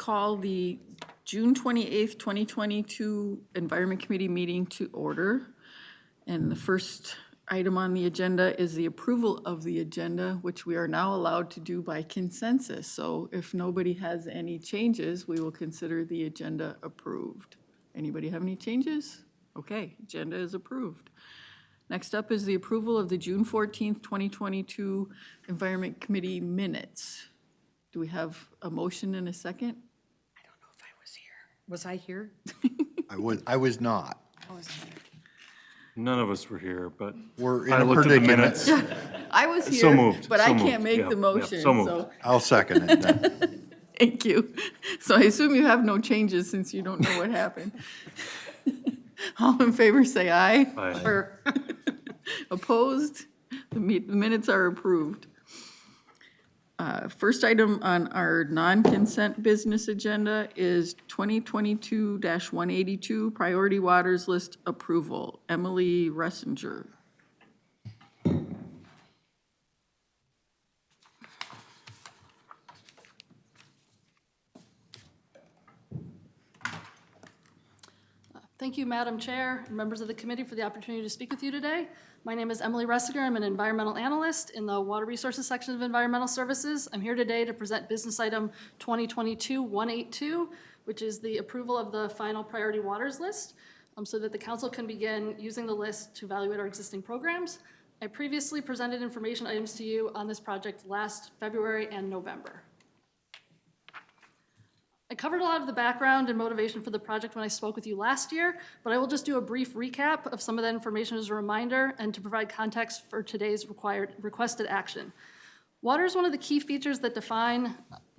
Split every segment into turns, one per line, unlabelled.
call the June 28th, 2022 Environment Committee meeting to order. And the first item on the agenda is the approval of the agenda, which we are now allowed to do by consensus. So if nobody has any changes, we will consider the agenda approved. Anybody have any changes? Okay, agenda is approved. Next up is the approval of the June 14th, 2022 Environment Committee minutes. Do we have a motion and a second?
I don't know if I was here. Was I here?
I was not.
I was here.
None of us were here, but
We're in
I
a
looked at the
predicament.
minutes.
I was
So
here,
moved,
but
so
I
moved.
can't make
Yeah,
the
yeah,
motion,
so moved.
so,
I'll second it then.
thank you. So I assume you have no changes since you don't know what happened. All in favor, say aye.
Aye.
Or opposed? The minutes are approved. First item on our non-consent business agenda is 2022-182 Priority Waters List Approval. Emily Resseger.
Thank you, Madam Chair, and members of the committee for the opportunity to speak with you today. My name is Emily Resseger. I'm an environmental analyst in the Water Resources section of Environmental Services. I'm here today to present business item 2022-182, which is the approval of the final priority waters list, so that the council can begin using the list to evaluate our existing programs. I previously presented information items to you on this project last February and November. I covered a lot of the background and motivation for the project when I spoke with you last year, but I will just do a brief recap of some of that information as a reminder and to provide context for today's requested action. Water is one of the key features that defines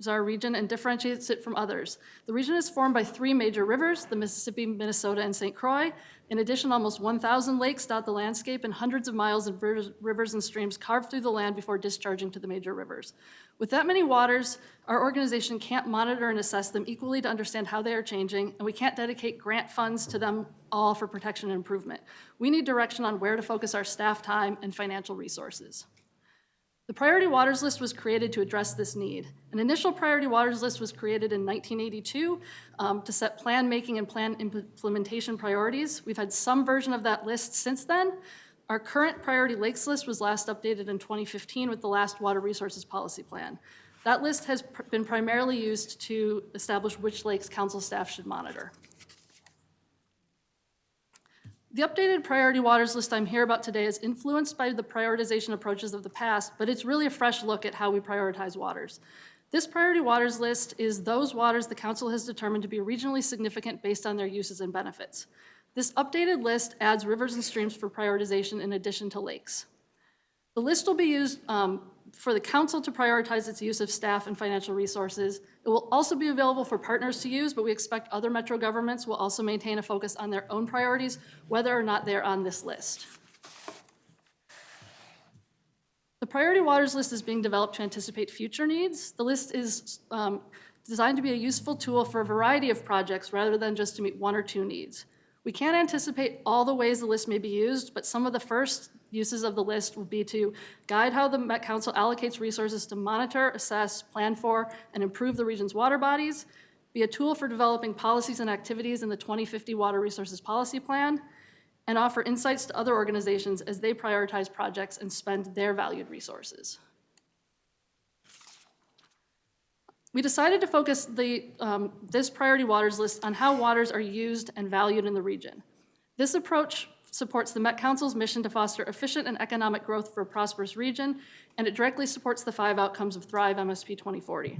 our region and differentiates it from others. The region is formed by three major rivers, the Mississippi, Minnesota, and St. Croix. In addition, almost 1,000 lakes dot the landscape, and hundreds of miles of rivers and streams carve through the land before discharging to the major rivers. With that many waters, our organization can't monitor and assess them equally to understand how they are changing, and we can't dedicate grant funds to them all for protection and improvement. We need direction on where to focus our staff time and financial resources. The Priority Waters List was created to address this need. An initial Priority Waters List was created in 1982 to set plan making and plan implementation priorities. We've had some version of that list since then. Our current Priority Lakes List was last updated in 2015 with the last Water Resources Policy Plan. That list has been primarily used to establish which lakes council staff should monitor. The updated priority waters list I'm here about today is influenced by the prioritization approaches of the past, but it's really a fresh look at how we prioritize waters. This priority waters list is those waters the council has determined to be regionally significant based on their uses and benefits. This updated list adds rivers and streams for prioritization in addition to lakes. The list will be used for the council to prioritize its use of staff and financial resources. It will also be available for partners to use, but we expect other metro governments will also maintain a focus on their own priorities, whether or not they're on this list. The priority waters list is being developed to anticipate future needs. The list is designed to be a useful tool for a variety of projects rather than just to meet one or two needs. We can't anticipate all the ways the list may be used, but some of the first uses of the list will be to guide how the Met Council allocates resources to monitor, assess, plan for, and improve the region's water bodies, be a tool for developing policies and activities in the 2050 Water Resources Policy Plan, and offer insights to other organizations as they prioritize projects and spend their valued resources. We decided to focus this priority waters list on how waters are used and valued in the region. This approach supports the Met Council's mission to foster efficient and economic growth for a prosperous region, and it directly supports the 5 outcomes of Thrive MSP 2040.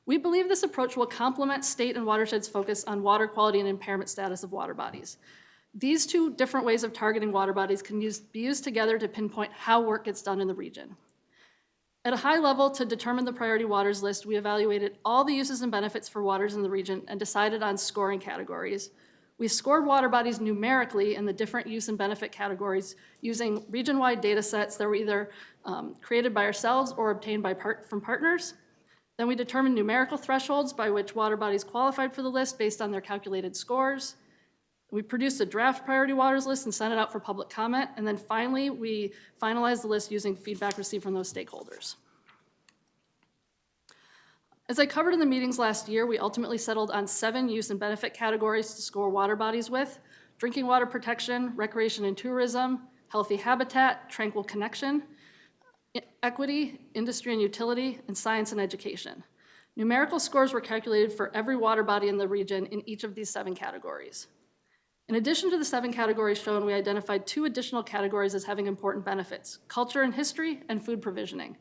We believe this approach will complement state and watersheds' focus on water quality and impairment status of water bodies. These two different ways of targeting water bodies can be used together to pinpoint how work gets done in the region. At a high level, to determine the priority waters list, we evaluated all the uses and benefits for waters in the region and decided on scoring categories. We scored water bodies numerically in the different use and benefit categories using region-wide data sets that were either created by ourselves or obtained from partners. Then we determined numerical thresholds by which water bodies qualified for the list based on their calculated scores. We produced a draft priority waters list and sent it out for public comment. And then finally, we finalized the list using feedback received from those stakeholders. As I covered in the meetings last year, we ultimately settled on 7 use and benefit categories to score water bodies with: drinking water protection, recreation and tourism, healthy habitat, tranquil connection, equity, industry and utility, and science and education. Numerical scores were calculated for every water body in the region in each of these 7 categories. In addition to the 7 categories shown, we identified 2 additional categories as having important benefits: culture and history, and food provisioning.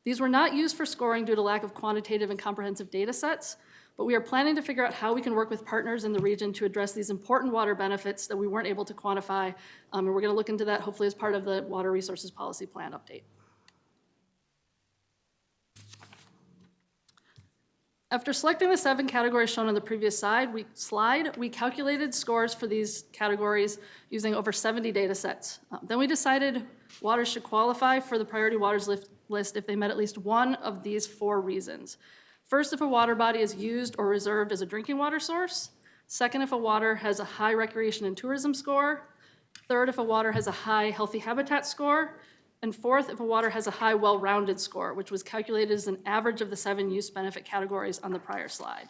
These were not used for scoring due to lack of quantitative and comprehensive data sets, but we are planning to figure out how we can work with partners in the region to address these important water benefits that we weren't able to quantify, and we're going to look into that hopefully as part of the Water Resources Policy Plan update. After selecting the 7 categories shown on the previous slide, we calculated scores for these categories using over 70 data sets. Then we decided waters should qualify for the priority waters list if they met at least one of these 4 reasons. First, if a water body is used or reserved as a drinking water source. Second, if a water has a high recreation and tourism score. Third, if a water has a high healthy habitat score. And fourth, if a water has a high well-rounded score, which was calculated as an average of the 7 use benefit categories on the prior slide.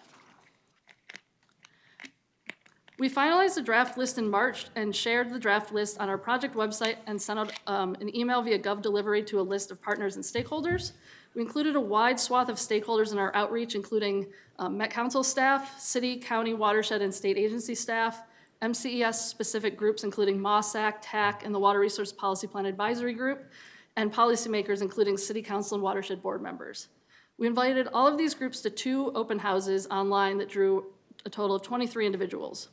We finalized the draft list in March and shared the draft list on our project website and sent out an email via Gov Delivery to a list of partners and stakeholders. We included a wide swath of stakeholders in our outreach, including Met Council staff, city, county, watershed, and state agency staff, MCES-specific groups, including MOSAC, TAC, and the Water Resource Policy Plan Advisory Group, and policymakers, including City Council and Watershed Board members. We invited all of these groups to 2 open houses online that drew a total of 23 individuals.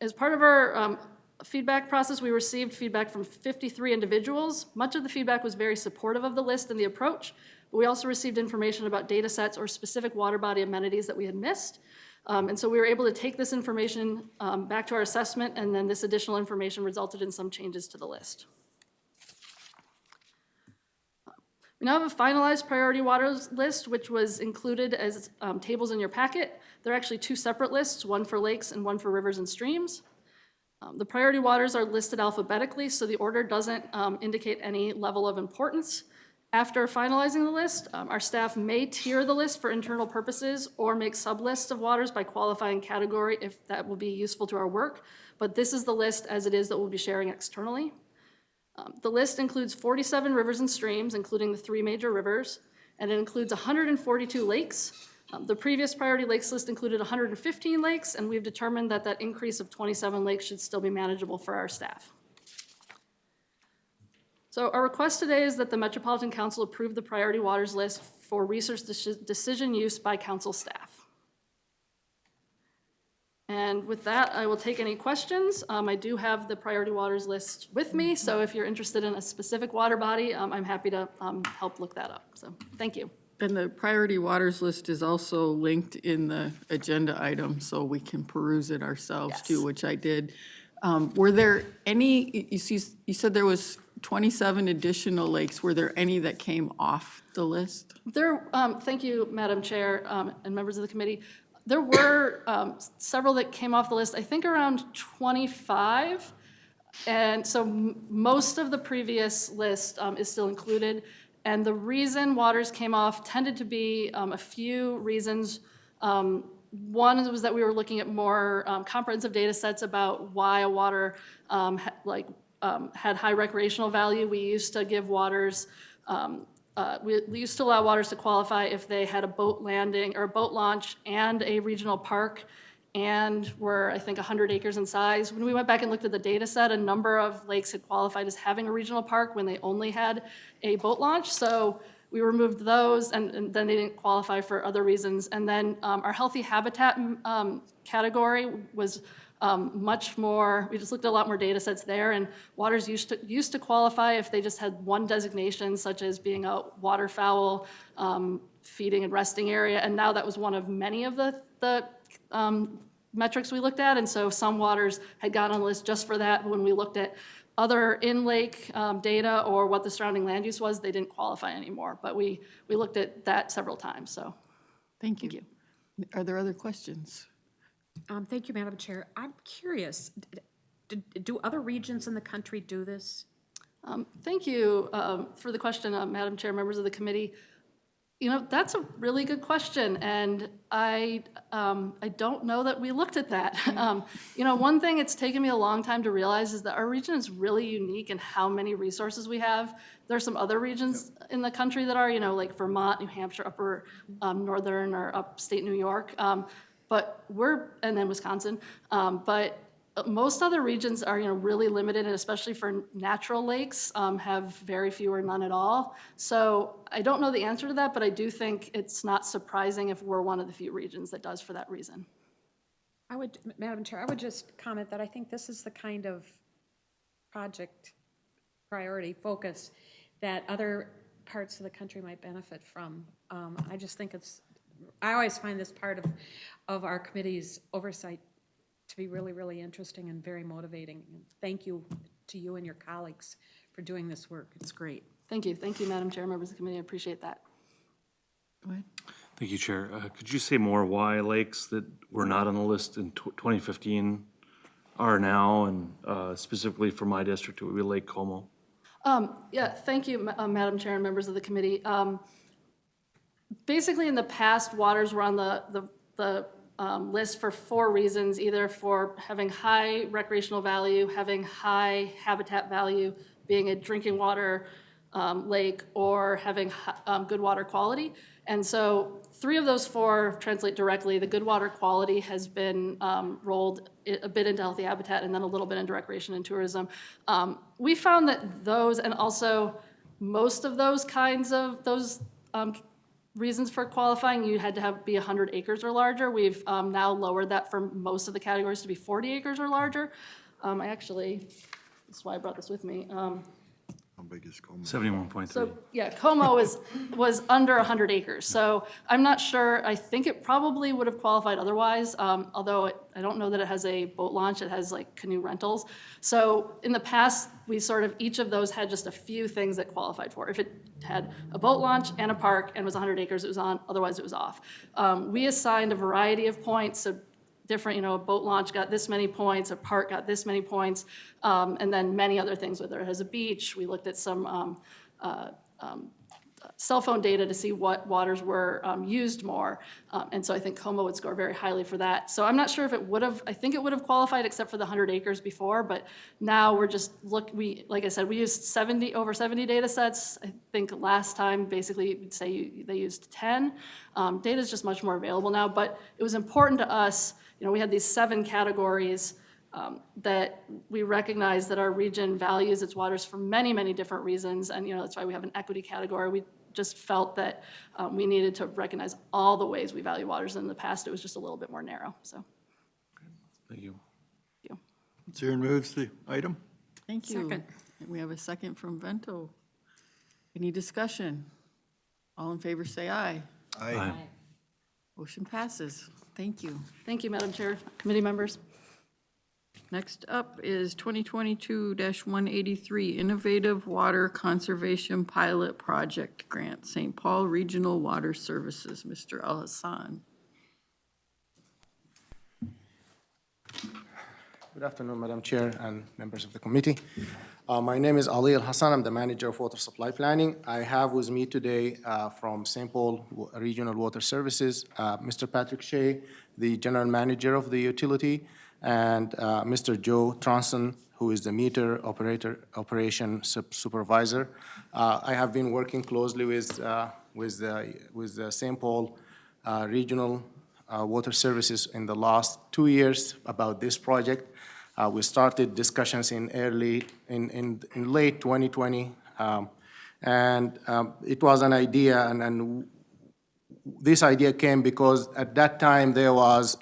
As part of our feedback process, we received feedback from 53 individuals. Much of the feedback was very supportive of the list and the approach, but we also received information about data sets or specific water body amenities that we had missed. And so we were able to take this information back to our assessment, and then this additional information resulted in some changes to the list. We now have a finalized priority waters list, which was included as tables in your packet. They're actually 2 separate lists, one for lakes and one for rivers and streams. The priority waters are listed alphabetically, so the order doesn't indicate any level of importance. After finalizing the list, our staff may tier the list for internal purposes or make sublists of waters by qualifying category if that will be useful to our work, but this is the list as it is that we'll be sharing externally. The list includes 47 rivers and streams, including the 3 major rivers, and it includes 142 lakes. The previous priority lakes list included 115 lakes, and we've determined that that increase of 27 lakes should still be manageable for our staff. So our request today is that the Metropolitan Council approve the priority waters list for resource decision use by council staff. And with that, I will take any questions. I do have the priority waters list with me, so if you're interested in a specific water body, I'm happy to help look that up. So thank you.
And the priority waters list is also linked in the agenda item, so we can peruse it ourselves too, which I did. Were there any, you said there was 27 additional lakes. Were there any that came off the list?
Thank you, Madam Chair, and members of the committee. There were several that came off the list, I think around 25. And so most of the previous list is still included. And the reason waters came off tended to be a few reasons. One was that we were looking at more comprehensive data sets about why a water had high recreational value. We used to give waters, we used to allow waters to qualify if they had a boat landing or a boat launch and a regional park and were, I think, 100 acres in size. When we went back and looked at the data set, a number of lakes had qualified as having a regional park when they only had a boat launch. So we removed those, and then they didn't qualify for other reasons. And then our healthy habitat category was much more, we just looked at a lot more data sets there, and waters used to qualify if they just had one designation, such as being a waterfowl feeding and resting area, and now that was one of many of the metrics we looked at, and so some waters had gotten on the list just for that. When we looked at other in-lake data or what the surrounding land use was, they didn't qualify anymore, but we looked at that several times, so.
Thank you. Are there other questions?
Thank you, Madam Chair. I'm curious, do other regions in the country do this?
Thank you for the question, Madam Chair, members of the committee. That's a really good question, and I don't know that we looked at that. One thing it's taken me a long time to realize is that our region is really unique in how many resources we have. There's some other regions in the country that are, like Vermont, New Hampshire, upper northern or upstate New York, and then Wisconsin, but most other regions are, really limited, and especially for natural lakes, have very few or none at all. So I don't know the answer to that, but I do think it's not surprising if we're one of the few regions that does for that reason.
Madam Chair, I would just comment that I think this is the kind of project priority focus that other parts of the country might benefit from. I just think I always find this part of our committee's oversight to be really, really interesting and very motivating. And thank you to you and your colleagues for doing this work. It's great.
Thank you, Madam Chair, members of the committee, I appreciate that.
Go ahead.
Thank you, Chair. Could you say more why lakes that were not on the list in 2015 are now, and specifically for my district, it would be Lake Como?
Yeah, thank you, Madam Chair and members of the committee. Basically, in the past, waters were on the list for 4 reasons, either for having high recreational value, having high habitat value, being a drinking water lake, or having good water quality. And so 3 of those 4 translate directly. The good water quality has been rolled a bit into healthy habitat and then a little bit into recreation and tourism. We found that those, and also most of those kinds of reasons for qualifying, you had to be 100 acres or larger. We've now lowered that for most of the categories to be 40 acres or larger. That's why I brought this with me.
How big is Como?
71.3.
So, yeah, Como was under 100 acres. So I'm not sure, I think it probably would have qualified otherwise, although I don't know that it has a boat launch, it has like canoe rentals. So in the past, each of those had just a few things that qualified for. If it had a boat launch and a park and was 100 acres, it was on, otherwise it was off. We assigned a variety of points, so different, a boat launch got this many points, a park got this many points, and then many other things, whether it has a beach. We looked at some cell phone data to see what waters were used more, and so I think Como would score very highly for that. So I'm not sure if it would have, I think it would have qualified except for the 100 acres before, but now we're just, like I said, we used over 70 data sets. I think last time, basically, you'd say they used 10. Data is just much more available now, but it was important to us. We had these 7 categories that we recognize that our region values its waters for many, many different reasons, and that's why we have an equity category. We just felt that we needed to recognize all the ways we value waters. In the past, it was just a little bit more narrow, so.
Thank you.
Thank you.
Chair moves the item.
Thank you.
Second.
We have a second from Vento. Any discussion? All in favor, say aye.
Aye.
Motion passes. Thank you.
Thank you, Madam Chair, committee members.
Next up is 2022-183 Innovative Water Conservation Pilot Project Grant, St. Paul Regional Water Services. Mr. Elhassan.
Good afternoon, Madam Chair and members of the committee. My name is Ali Elhassan. I'm the manager of water supply planning. I have with me today from St. Paul Regional Water Services, Mr. Patrick Shea, the general manager of the utility, and Mr. Joe Tronson, who is the meter operation supervisor. I have been working closely with the St. Paul Regional Water Services in the last 2 years about this project. We started discussions in late 2020, and it was an idea, and this idea came because at that time there was,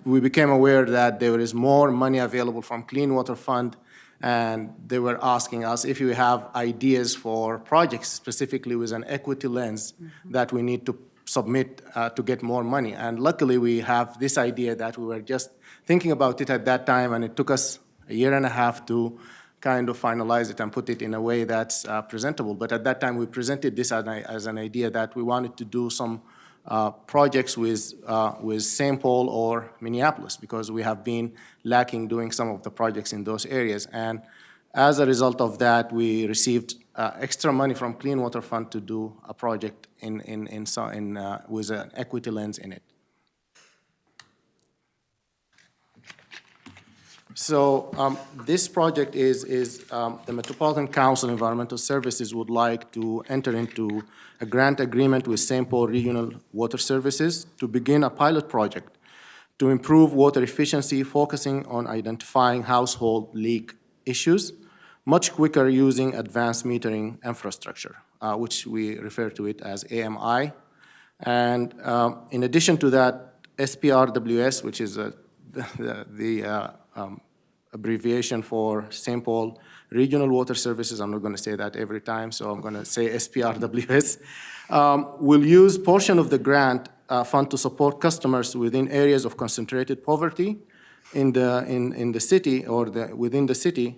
we became aware that there is more money available from Clean Water Fund, and they were asking us if we have ideas for projects specifically with an equity lens that we need to submit to get more money. And luckily we have this idea that we were just thinking about it at that time, and it took us a year and a half to kind of finalize it and put it in a way that's presentable. But at that time we presented this as an idea that we wanted to do some projects with St. Paul or Minneapolis, because we have been lacking doing some of the projects in those areas. And as a result of that, we received extra money from Clean Water Fund to do a project with an equity lens in it. So this project is the Metropolitan Council Environmental Services would like to enter into a grant agreement with St. Paul Regional Water Services to begin a pilot project to improve water efficiency, focusing on identifying household leak issues much quicker using advanced metering infrastructure, which we refer to it as AMI. And in addition to that, SPRWS, which is the abbreviation for St. Paul Regional Water Services, I'm not going to say that every time, so I'm going to say SPRWS, will use portion of the grant fund to support customers within areas of concentrated poverty in the city or within the city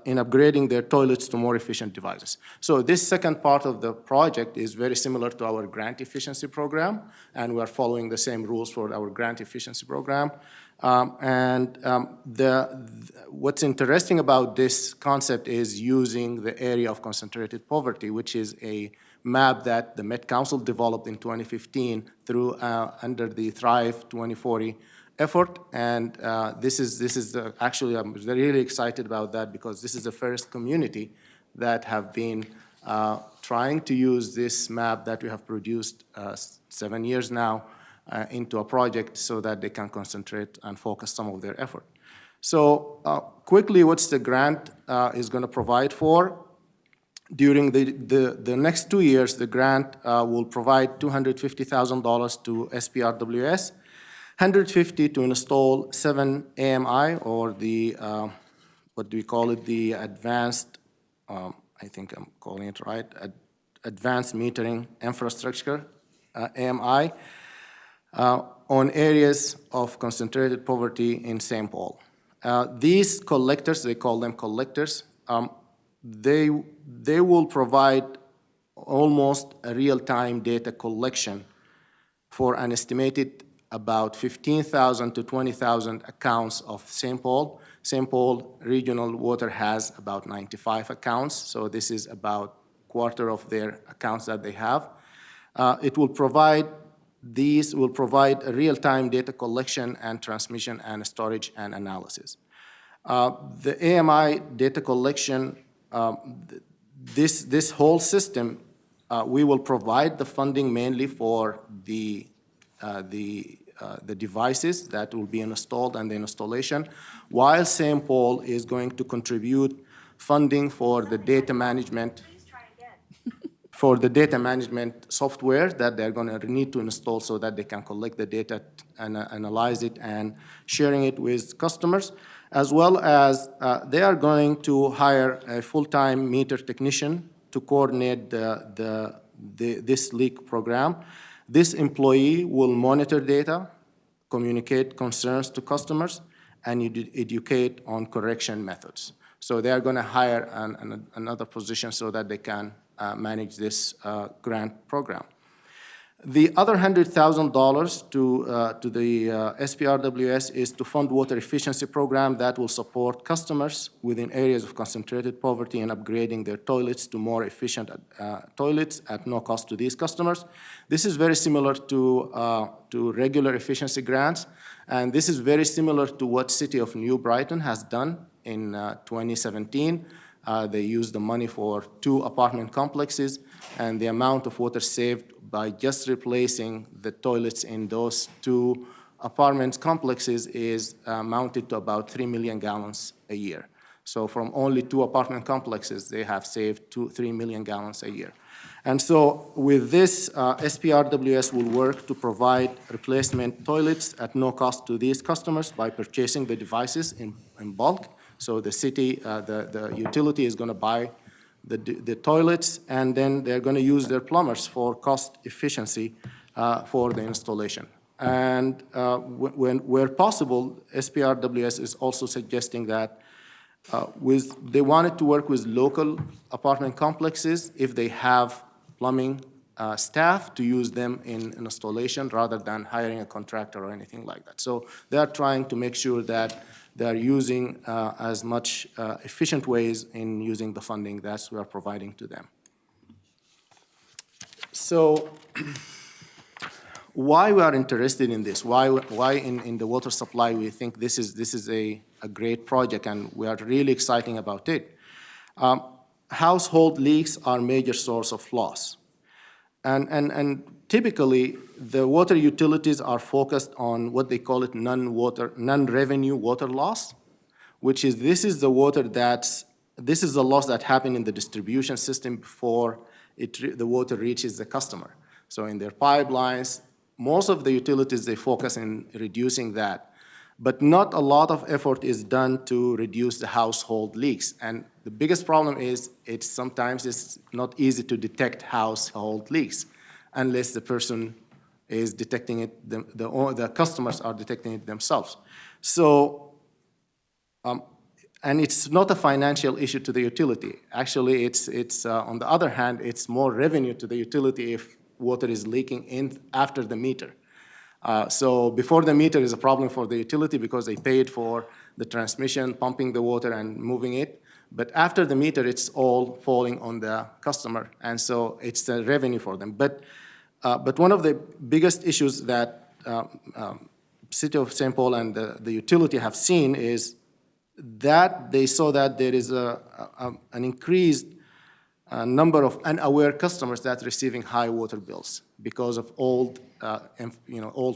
in upgrading their toilets to more efficient devices. So this second part of the project is very similar to our grant efficiency program, and we are following the same rules for our grant efficiency program. What's interesting about this concept is using the area of concentrated poverty, which is a map that the Met Council developed in 2015 through under the Thrive 2040 effort. And actually, I'm really excited about that because this is the first community that have been trying to use this map that we have produced 7 years now into a project so that they can concentrate and focus some of their effort. So quickly, what's the grant is going to provide for? During the next 2 years, the grant will provide $250,000 to SPRWS, $150,000 to install 7 AMI, or the, what do we call it, the advanced, I think I'm calling it right, advanced metering infrastructure, AMI, on areas of concentrated poverty in St. Paul. These collectors, they call them collectors, they will provide almost a real-time data collection for an estimated about 15,000 to 20,000 accounts of St. Paul. St. Paul Regional Water has about 95 accounts, so this is about a quarter of their accounts that they have. These will provide a real-time data collection and transmission and storage and analysis. The AMI data collection, this whole system, we will provide the funding mainly for the devices that will be installed and the installation, while St. Paul is going to contribute funding for the data management software that they're going to need to install so that they can collect the data and analyze it and sharing it with customers, as well as they are going to hire a full-time meter technician to coordinate this leak program. This employee will monitor data, communicate concerns to customers, and educate on correction methods. So they are going to hire another position so that they can manage this grant program. The other $100,000 to the SPRWS is to fund water efficiency program that will support customers within areas of concentrated poverty and upgrading their toilets to more efficient toilets at no cost to these customers. This is very similar to regular efficiency grants, and this is very similar to what City of New Brighton has done in 2017. They used the money for 2 apartment complexes, and the amount of water saved by just replacing the toilets in those 2 apartment complexes is amounted to about 3 million gallons a year. So from only 2 apartment complexes, they have saved 3 million gallons a year. And so with this, SPRWS will work to provide replacement toilets at no cost to these customers by purchasing the devices in bulk. So the city, the utility is going to buy the toilets, and then they're going to use their plumbers for cost efficiency for the installation. And where possible, SPRWS is also suggesting that they wanted to work with local apartment complexes if they have plumbing staff to use them in installation rather than hiring a contractor or anything like that. So they are trying to make sure that they are using as much efficient ways in using the funding that we are providing to them. So why we are interested in this, why in the water supply we think this is a great project and we are really excited about it. Household leaks are a major source of loss. And typically, the water utilities are focused on what they call it non-revenue water loss, which is this is the loss that happened in the distribution system before the water reaches the customer. So in their pipelines, most of the utilities, they focus on reducing that. But not a lot of effort is done to reduce the household leaks. And the biggest problem is sometimes it's not easy to detect household leaks unless the person is detecting it, the customers are detecting it themselves. So, and it's not a financial issue to the utility. Actually, it's on the other hand, it's more revenue to the utility if water is leaking in after the meter. So before the meter is a problem for the utility because they paid for the transmission, pumping the water and moving it. But after the meter, it's all falling on the customer, and so it's a revenue for them. But one of the biggest issues that City of St. Paul and the utility have seen is that they saw that there is an increased number of unaware customers that are receiving high water bills because of old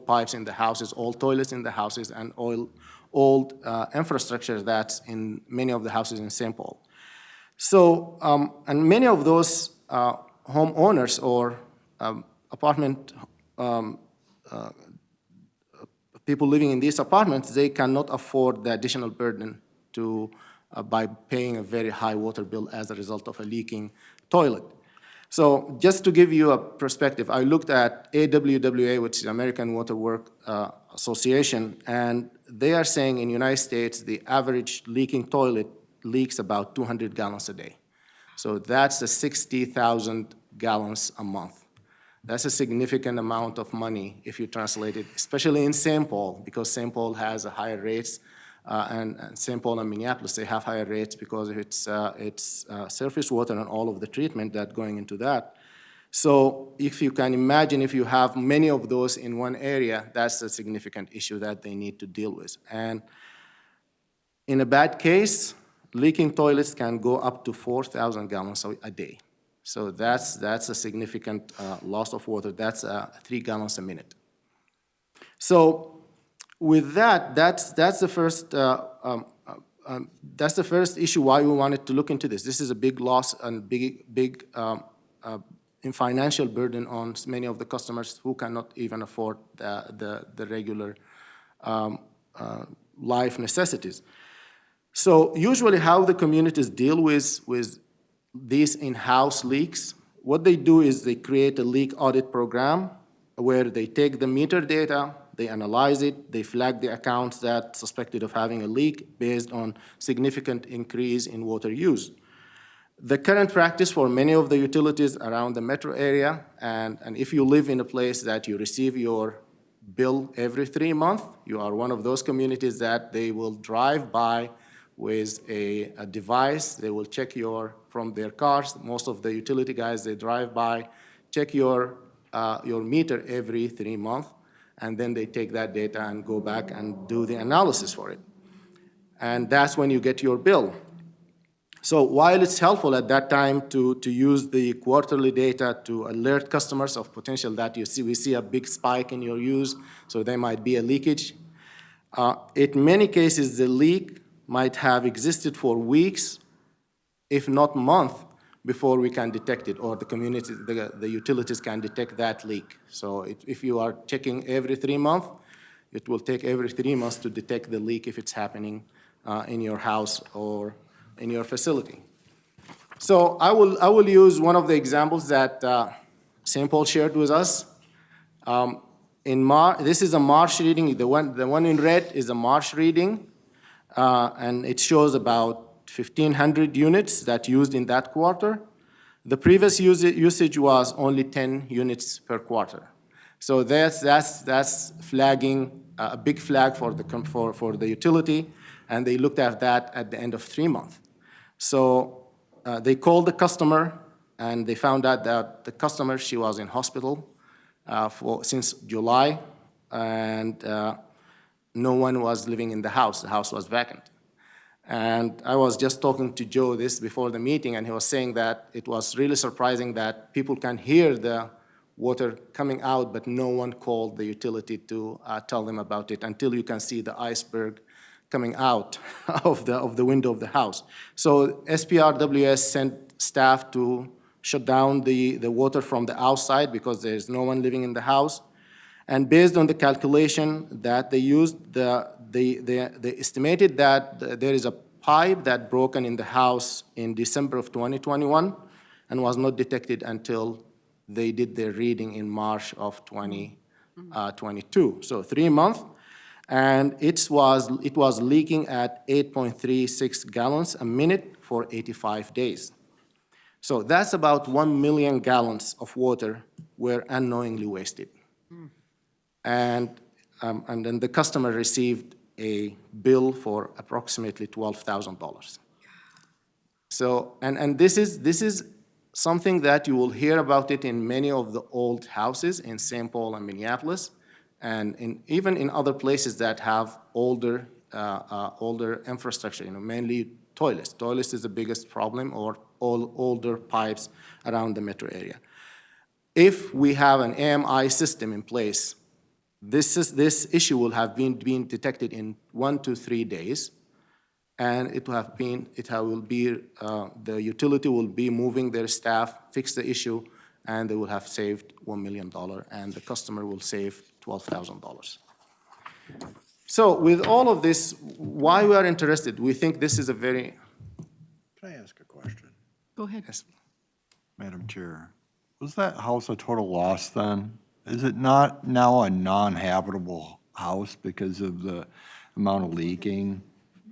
pipes in the houses, old toilets in the houses, and old infrastructure that's in many of the houses in St. Paul. So, and many of those homeowners or apartment people living in these apartments, they cannot afford the additional burden to by paying a very high water bill as a result of a leaking toilet. So just to give you a perspective, I looked at AWWA, which is American Water Works Association, and they are saying in the United States, the average leaking toilet leaks about 200 gallons a day. So that's 60,000 gallons a month. That's a significant amount of money if you translate it, especially in St. Paul, because St. Paul has a higher rates, and St. Paul and Minneapolis, they have higher rates because of its surface water and all of the treatment that's going into that. So if you can imagine, if you have many of those in one area, that's a significant issue that they need to deal with. And in a bad case, leaking toilets can go up to 4,000 gallons a day. So that's a significant loss of water. That's 3 gallons a minute. So with that, that's the first issue why we wanted to look into this. This is a big loss and big financial burden on many of the customers who cannot even afford the regular life necessities. So usually how the communities deal with these in-house leaks, what they do is they create a leak audit program where they take the meter data, they analyze it, they flag the accounts that suspected of having a leak based on significant increase in water use. The current practice for many of the utilities around the metro area, and if you live in a place that you receive your bill every 3 months, you are one of those communities that they will drive by with a device. They will check from their cars. Most of the utility guys, they drive by, check your meter every 3 months, and then they take that data and go back and do the analysis for it. And that's when you get your bill. So while it's helpful at that time to use the quarterly data to alert customers of potential that we see a big spike in your use, so there might be a leakage. In many cases, the leak might have existed for weeks, if not months, before we can detect it, or the utilities can detect that leak. So if you are checking every 3 months, it will take every 3 months to detect the leak if it's happening in your house or in your facility. So I will use one of the examples that St. Paul shared with us. This is a March reading. The one in red is a March reading, and it shows about 1,500 units that used in that quarter. The previous usage was only 10 units per quarter. So that's flagging, a big flag for the utility, and they looked at that at the end of 3 months. So they called the customer, and they found out that the customer, she was in hospital since July, and no one was living in the house. The house was vacant. And I was just talking to Joe this before the meeting, and he was saying that it was really surprising that people can hear the water coming out, but no one called the utility to tell them about it until you can see the iceberg coming out of the window of the house. So SPRWS sent staff to shut down the water from the outside because there's no one living in the house. And based on the calculation that they used, they estimated that there is a pipe that broken in the house in December of 2021 and was not detected until they did their reading in March of 2022. So 3 months, and it was leaking at 8.36 gallons a minute for 85 days. So that's about 1 million gallons of water were unknowingly wasted. And then the customer received a bill for approximately $12,000. So, and this is something that you will hear about it in many of the old houses in St. Paul and Minneapolis, and even in other places that have older infrastructure, mainly toilets. Toilets is the biggest problem, or all older pipes around the metro area. If we have an AMI system in place, this issue will have been detected in 1 to 3 days, and the utility will be moving their staff, fix the issue, and they will have saved $1 million, and the customer will save $12,000. So with all of this, why we are interested, we think this is a very...
Can I ask a question?
Go ahead.
Yes.
Madam Chair, was that house a total loss then? Is it not now a non-habitable house because of the amount of leaking?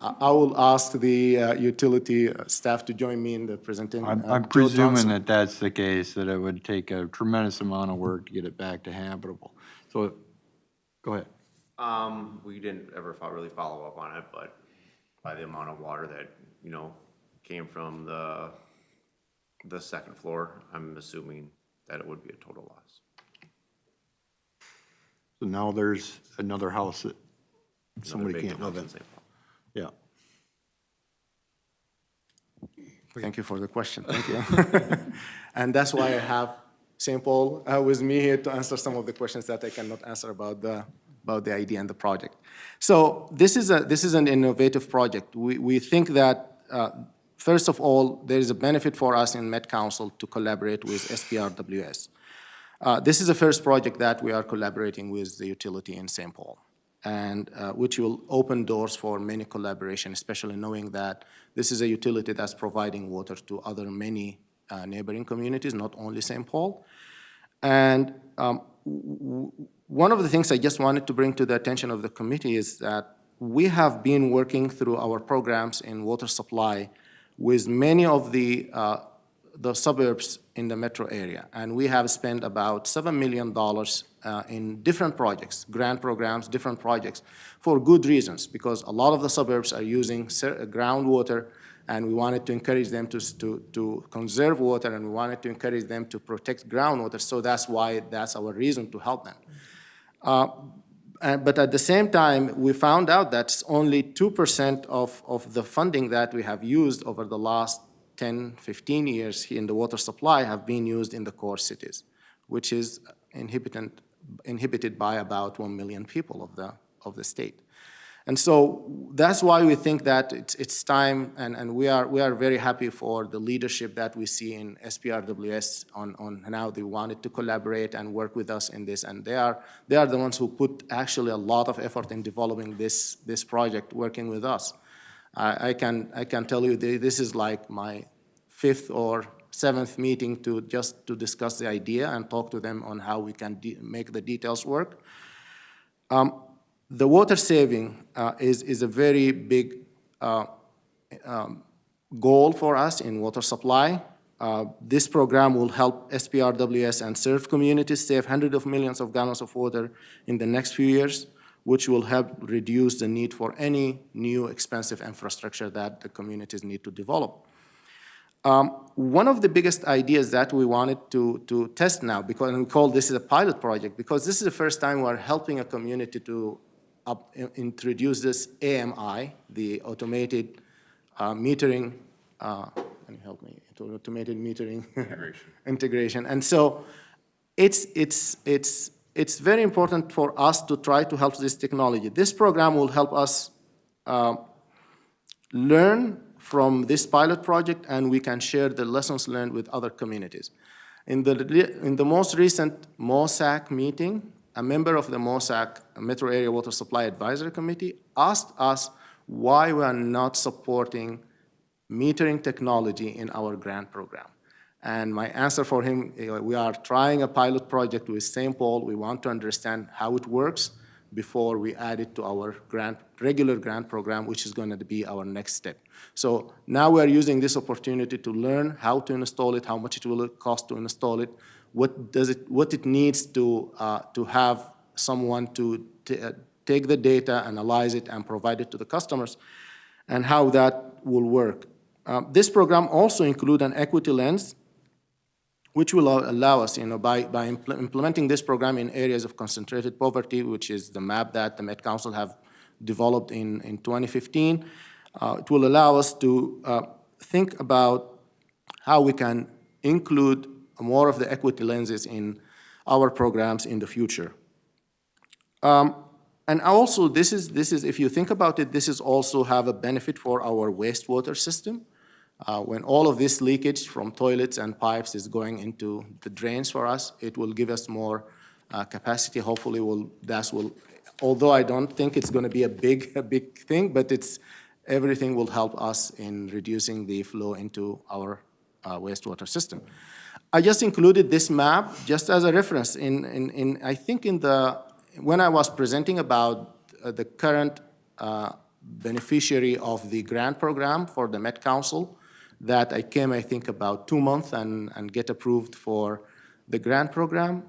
I will ask the utility staff to join me in the presentation.
I'm presuming that that's the case, that it would take a tremendous amount of work to get it back to habitable. So, go ahead.
We didn't ever really follow up on it, but by the amount of water that, came from the second floor, I'm assuming that it would be a total loss.
So now there's another house that
Another
somebody
vacant
can't live
house
in.
St. Paul.
Yeah.
Thank you for the question. Thank you. And that's why I have St. Paul with me here to answer some of the questions that I cannot answer about the idea and the project. So this is an innovative project. We think that first of all, there is a benefit for us in Met Council to collaborate with SPRWS. This is the first project that we are collaborating with the utility in St. Paul, and which will open doors for many collaboration, especially knowing that this is a utility that's providing water to many neighboring communities, not only St. Paul. And one of the things I just wanted to bring to the attention of the committee is that we have been working through our programs in water supply with many of the suburbs in the metro area. And we have spent about $7 million in different projects, grant programs, different projects, for good reasons, because a lot of the suburbs are using groundwater, and we wanted to encourage them to conserve water, and we wanted to encourage them to protect groundwater, so that's our reason to help them. But at the same time, we found out that only 2% of the funding that we have used over the last 10, 15 years in the water supply have been used in the core cities, which is inhibited by about 1 million people of the state. And so that's why we think that it's time, and we are very happy for the leadership that we see in SPRWS on how they wanted to collaborate and work with us in this. And they are the ones who put actually a lot of effort in developing this project, working with us. I can tell you this is like my 5th or 7th meeting to discuss the idea and talk to them on how we can make the details work. The water saving is a very big goal for us in water supply. This program will help SPRWS and serve communities save hundreds of millions of gallons of water in the next few years, which will help reduce the need for any new expensive infrastructure that the communities need to develop. One of the biggest ideas that we wanted to test now, because we call this a pilot project, because this is the first time we're helping a community to introduce this AMI, the automated metering, can you help me? Automated metering integration. And so it's very important for us to try to help this technology. This program will help us learn from this pilot project, and we can share the lessons learned with other communities. In the most recent MOSAC meeting, a member of the MOSAC, Metro Area Water Supply Advisory Committee, asked us why we are not supporting metering technology in our grant program. And my answer for him, we are trying a pilot project with St. Paul. We want to understand how it works before we add it to our regular grant program, which is going to be our next step. So now we are using this opportunity to learn how to install it, how much it will cost to install it, what it needs to have someone to take the data, analyze it, and provide it to the customers, and how that will work. This program also includes an equity lens, which will allow us, by implementing this program in areas of concentrated poverty, which is the map that the Met Council have developed in 2015. It will allow us to think about how we can include more of the equity lenses in our programs in the future. And also, this is, if you think about it, this is also have a benefit for our wastewater system. When all of this leakage from toilets and pipes is going into the drains for us, it will give us more capacity. Hopefully, although I don't think it's going to be a big thing, but everything will help us in reducing the flow into our wastewater system. I just included this map just as a reference. I think when I was presenting about the current beneficiary of the grant program for the Met Council, that I came, I think, about 2 months and get approved for the grant program.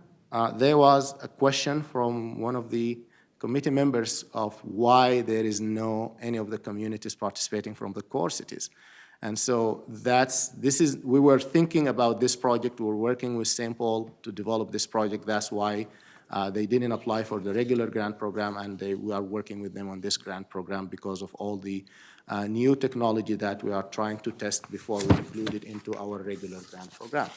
There was a question from one of the committee members of why there is any of the communities participating from the core cities. And so we were thinking about this project. We were working with St. Paul to develop this project. That's why they didn't apply for the regular grant program, and we are working with them on this grant program because of all the new technology that we are trying to test before we include it into our regular grant program.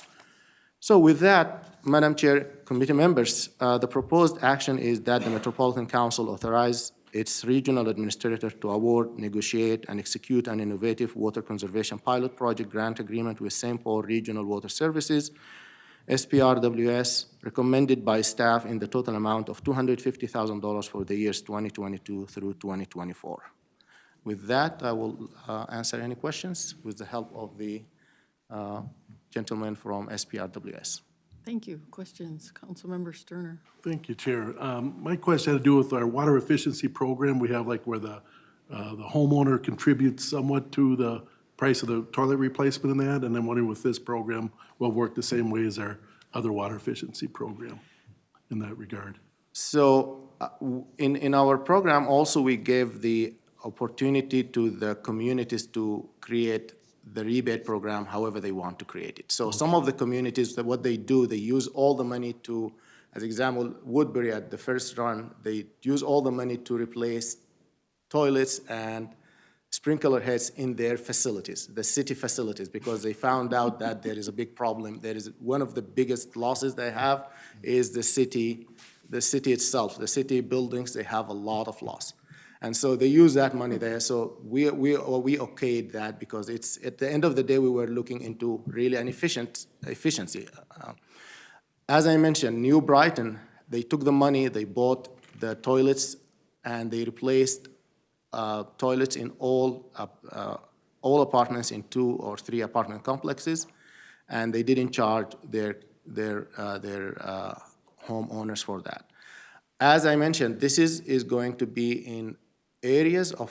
So with that, Madam Chair, committee members, the proposed action is that the Metropolitan Council authorize its regional administrator to award, negotiate, and execute an innovative water conservation pilot project grant agreement with St. Paul Regional Water Services, SPRWS, recommended by staff in the total amount of $250,000 for the years 2022 through 2024. With that, I will answer any questions with the help of the gentleman from SPRWS.
Thank you. Questions? Councilmember Sterner.
Thank you, Chair. My question had to do with our water efficiency program. We have where the homeowner contributes somewhat to the price of the toilet replacement in that, and I'm wondering if this program will work the same way as our other water efficiency program in that regard.
So in our program also, we gave the opportunity to the communities to create the rebate program however they want to create it. So some of the communities, what they do, they use all the money to, as example, Woodbury at the first run, they use all the money to replace toilets and sprinkler heads in their facilities, the city facilities, because they found out that there is a big problem. There is one of the biggest losses they have is the city itself, the city buildings, they have a lot of loss. And so they use that money there. So we okayed that because it's, at the end of the day, we were looking into really an efficiency. As I mentioned, New Brighton, they took the money, they bought the toilets, and they replaced toilets in all apartments in 2 or 3 apartment complexes, and they didn't charge their homeowners for that. As I mentioned, this is going to be in areas of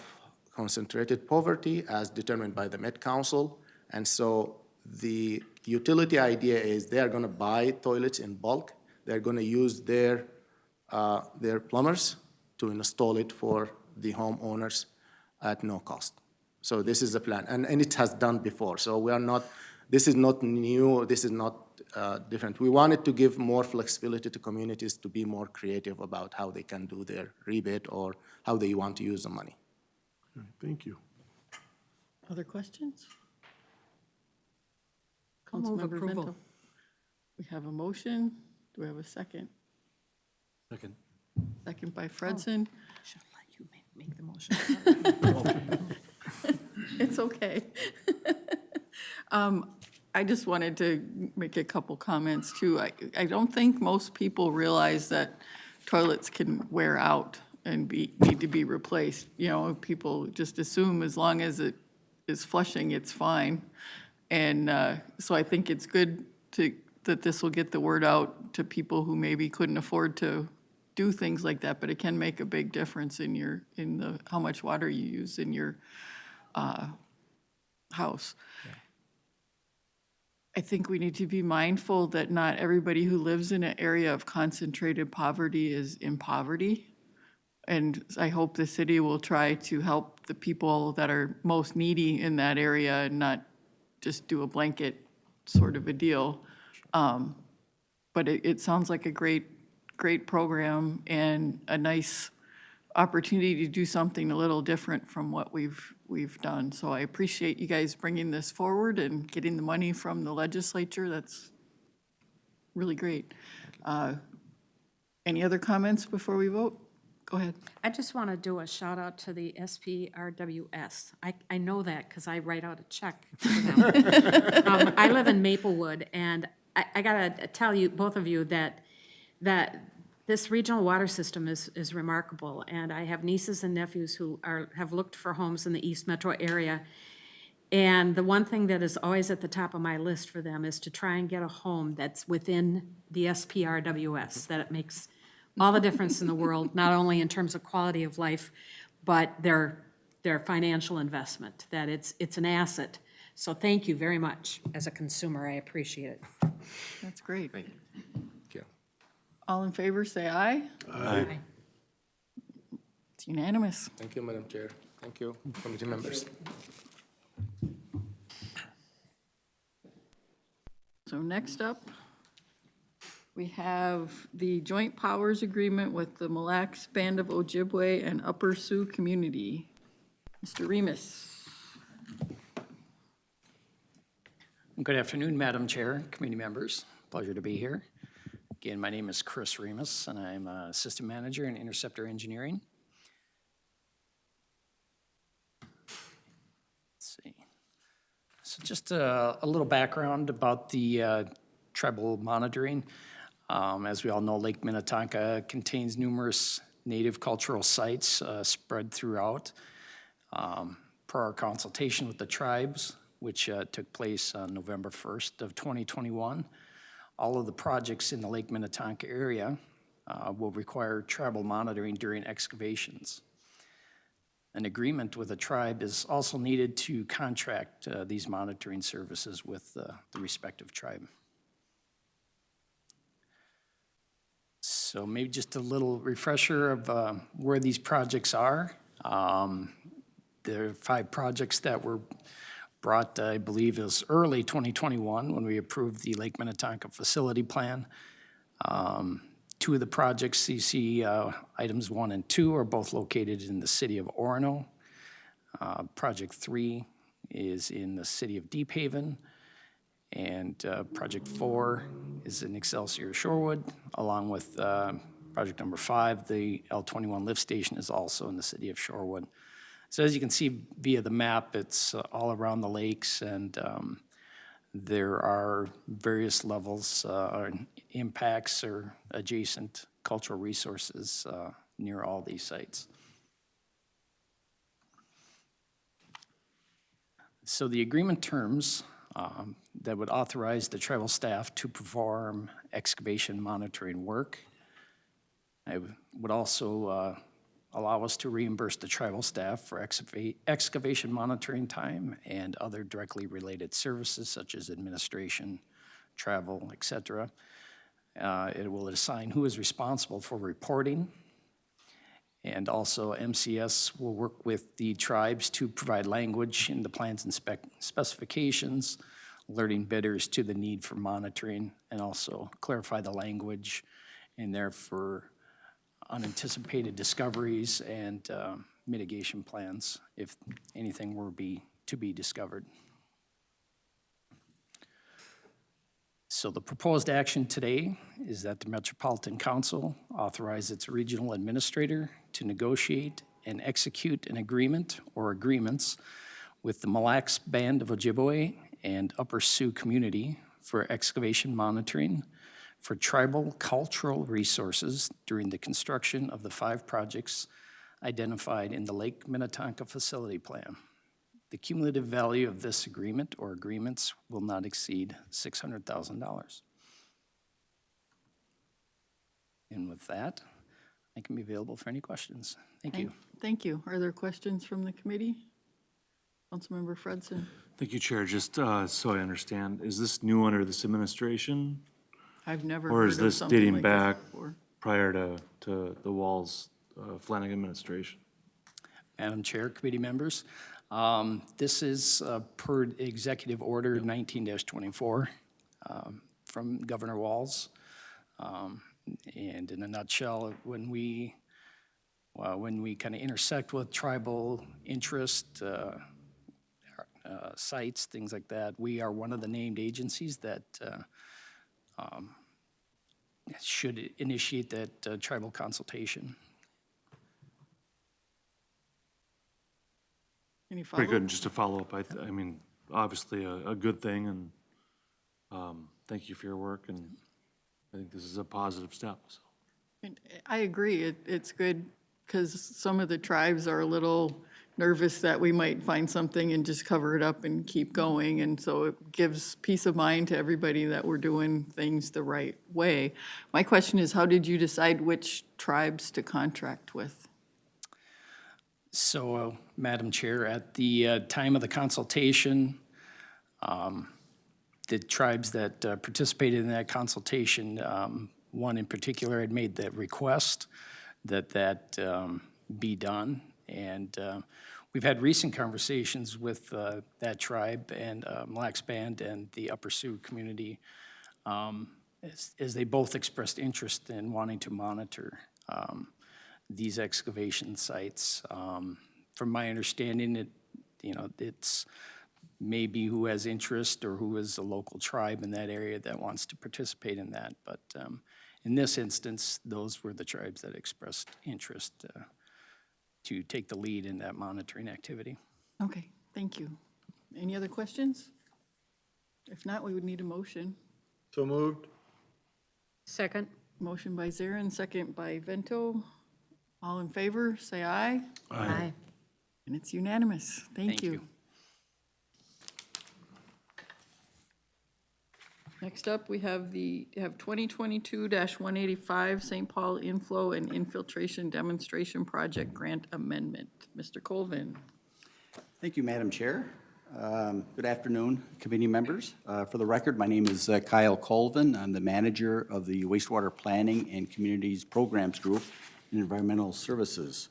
concentrated poverty as determined by the Met Council, and so the The utility idea is they are going to buy toilets in bulk. They're going to use their plumbers to install it for the homeowners at no cost. So this is the plan, and it has done before. So we are not, this is not new, this is not different. We wanted to give more flexibility to communities to be more creative about how they can do their rebate or how they want to use the money.
All right, thank you.
Other questions?
I'll move
Councilmember
approval.
Vento. We have a motion. Do we have a second?
Second.
Second by Fredson.
Should have let you make the motion.
It's okay. I just wanted to make a couple comments too. I don't think most people realize that toilets can wear out and need to be replaced. You know, people just assume as long as it is flushing, it's fine. And so I think it's good that this will get the word out to people who maybe couldn't afford to do things like that, but it can make a big difference in how much water you use in your house. I think we need to be mindful that not everybody who lives in an area of concentrated poverty is in poverty. And I hope the city will try to help the people that are most needy in that area and not just do a blanket sort of a deal. But it sounds like a great program and a nice opportunity to do something a little different from what we've done. So I appreciate you guys bringing this forward and getting the money from the legislature. That's really great. Any other comments before we vote? Go ahead.
I just want to do a shout out to the SPRWS. I know that because I write out a check for them. I live in Maplewood, and I got to tell you, both of you, that this regional water system is remarkable. And I have nieces and nephews who have looked for homes in the East Metro area. And the one thing that is always at the top of my list for them is to try and get a home that's within the SPRWS, that it makes all the difference in the world, not only in terms of quality of life, but their financial investment, that it's an asset. So thank you very much. As a consumer, I appreciate it.
That's great.
Thank you.
All in favor, say aye.
Aye.
It's unanimous.
Thank you, Madam Chair. Thank you, committee members.
So next up, we have the joint powers agreement with the Mille Lacs Band of Ojibwe and Upper Sioux community. Mr. Remus.
Good afternoon, Madam Chair, committee members. Pleasure to be here. Again, my name is Chris Remus, and I'm Assistant Manager in Interceptor Engineering. Let's see. So just a little background about the tribal monitoring. As we all know, Lake Minnetonka contains numerous native cultural sites spread throughout. Per our consultation with the tribes, which took place on November 1st of 2021, all of the projects in the Lake Minnetonka area will require tribal monitoring during excavations. An agreement with a tribe is also needed to contract these monitoring services with the respective tribe. So maybe just a little refresher of where these projects are. There are 5 projects that were brought, I believe, as early 2021 when we approved the Lake Minnetonka Facility Plan. 2 of the projects, CC items 1 and 2, are both located in the city of Orono. Project 3 is in the city of Deep Haven. And project 4 is in Excelsior Shorewood, along with project number 5, the L21 lift station is also in the city of Shorewood. So as you can see via the map, it's all around the lakes, and there are various levels or impacts or adjacent cultural resources near all these sites. So the agreement terms that would authorize the tribal staff to perform excavation monitoring work. I would also allow us to reimburse the tribal staff for excavation monitoring time and other directly related services such as administration, travel, et cetera. It will assign who is responsible for reporting. And also MCS will work with the tribes to provide language in the plans and specifications, alerting bidders to the need for monitoring, and also clarify the language in there for unanticipated discoveries and mitigation plans if anything were to be discovered. So the proposed action today is that the Metropolitan Council authorize its regional administrator to negotiate and execute an agreement or agreements with the Mille Band of Ojibwe and Upper Sioux community for excavation monitoring for tribal cultural resources during the construction of the 5 projects identified in the Lake Minnetonka Facility Plan. The cumulative value of this agreement or agreements will not exceed $600,000. And with that, I can be available for any questions. Thank you.
Thank you. Are there questions from the committee? Councilmember Fredson.
Thank you, Chair. Just so I understand, is this new under this administration?
I've never
Or
heard
is
of
this
something
dating
like
back
this before.
prior to the Walls Flanagan administration?
Madam Chair, committee members, this is per Executive Order 19-24 from Governor Walz. And in a nutshell, when we kind of intersect with tribal interest, sites, things like that, we are one of the named agencies that should initiate that tribal consultation.
Any follow-up?
Pretty good. And just to follow up, I mean, obviously a good thing, and thank you for your work, and I think this is a positive step. So.
And I agree. It's good because some of the tribes are a little nervous that we might find something and just cover it up and keep going. And so it gives peace of mind to everybody that we're doing things the right way. My question is, how did you decide which tribes to contract with?
So, Madam Chair, at the time of the consultation, the tribes that participated in that consultation, one in particular had made the request that be done. And we've had recent conversations with that tribe and Mille Band and the Upper Sioux community as they both expressed interest in wanting to monitor these excavation sites. From my understanding, it's maybe who has interest or who is a local tribe in that area that wants to participate in that. But in this instance, those were the tribes that expressed interest to take the lead in that monitoring activity.
Okay, thank you. Any other questions? If not, we would need a motion.
So moved.
Second.
Motion by Zarin, second by Vento. All in favor, say aye.
Aye.
And it's unanimous. Thank you. Next up, we have 2022-185 St. Paul Inflow and Infiltration Demonstration Project Grant Amendment. Mr. Colvin.
Thank you, Madam Chair. Good afternoon, committee members. For the record, my name is Kyle Colvin. I'm the manager of the Wastewater Planning and Communities Programs Group in Environmental Services.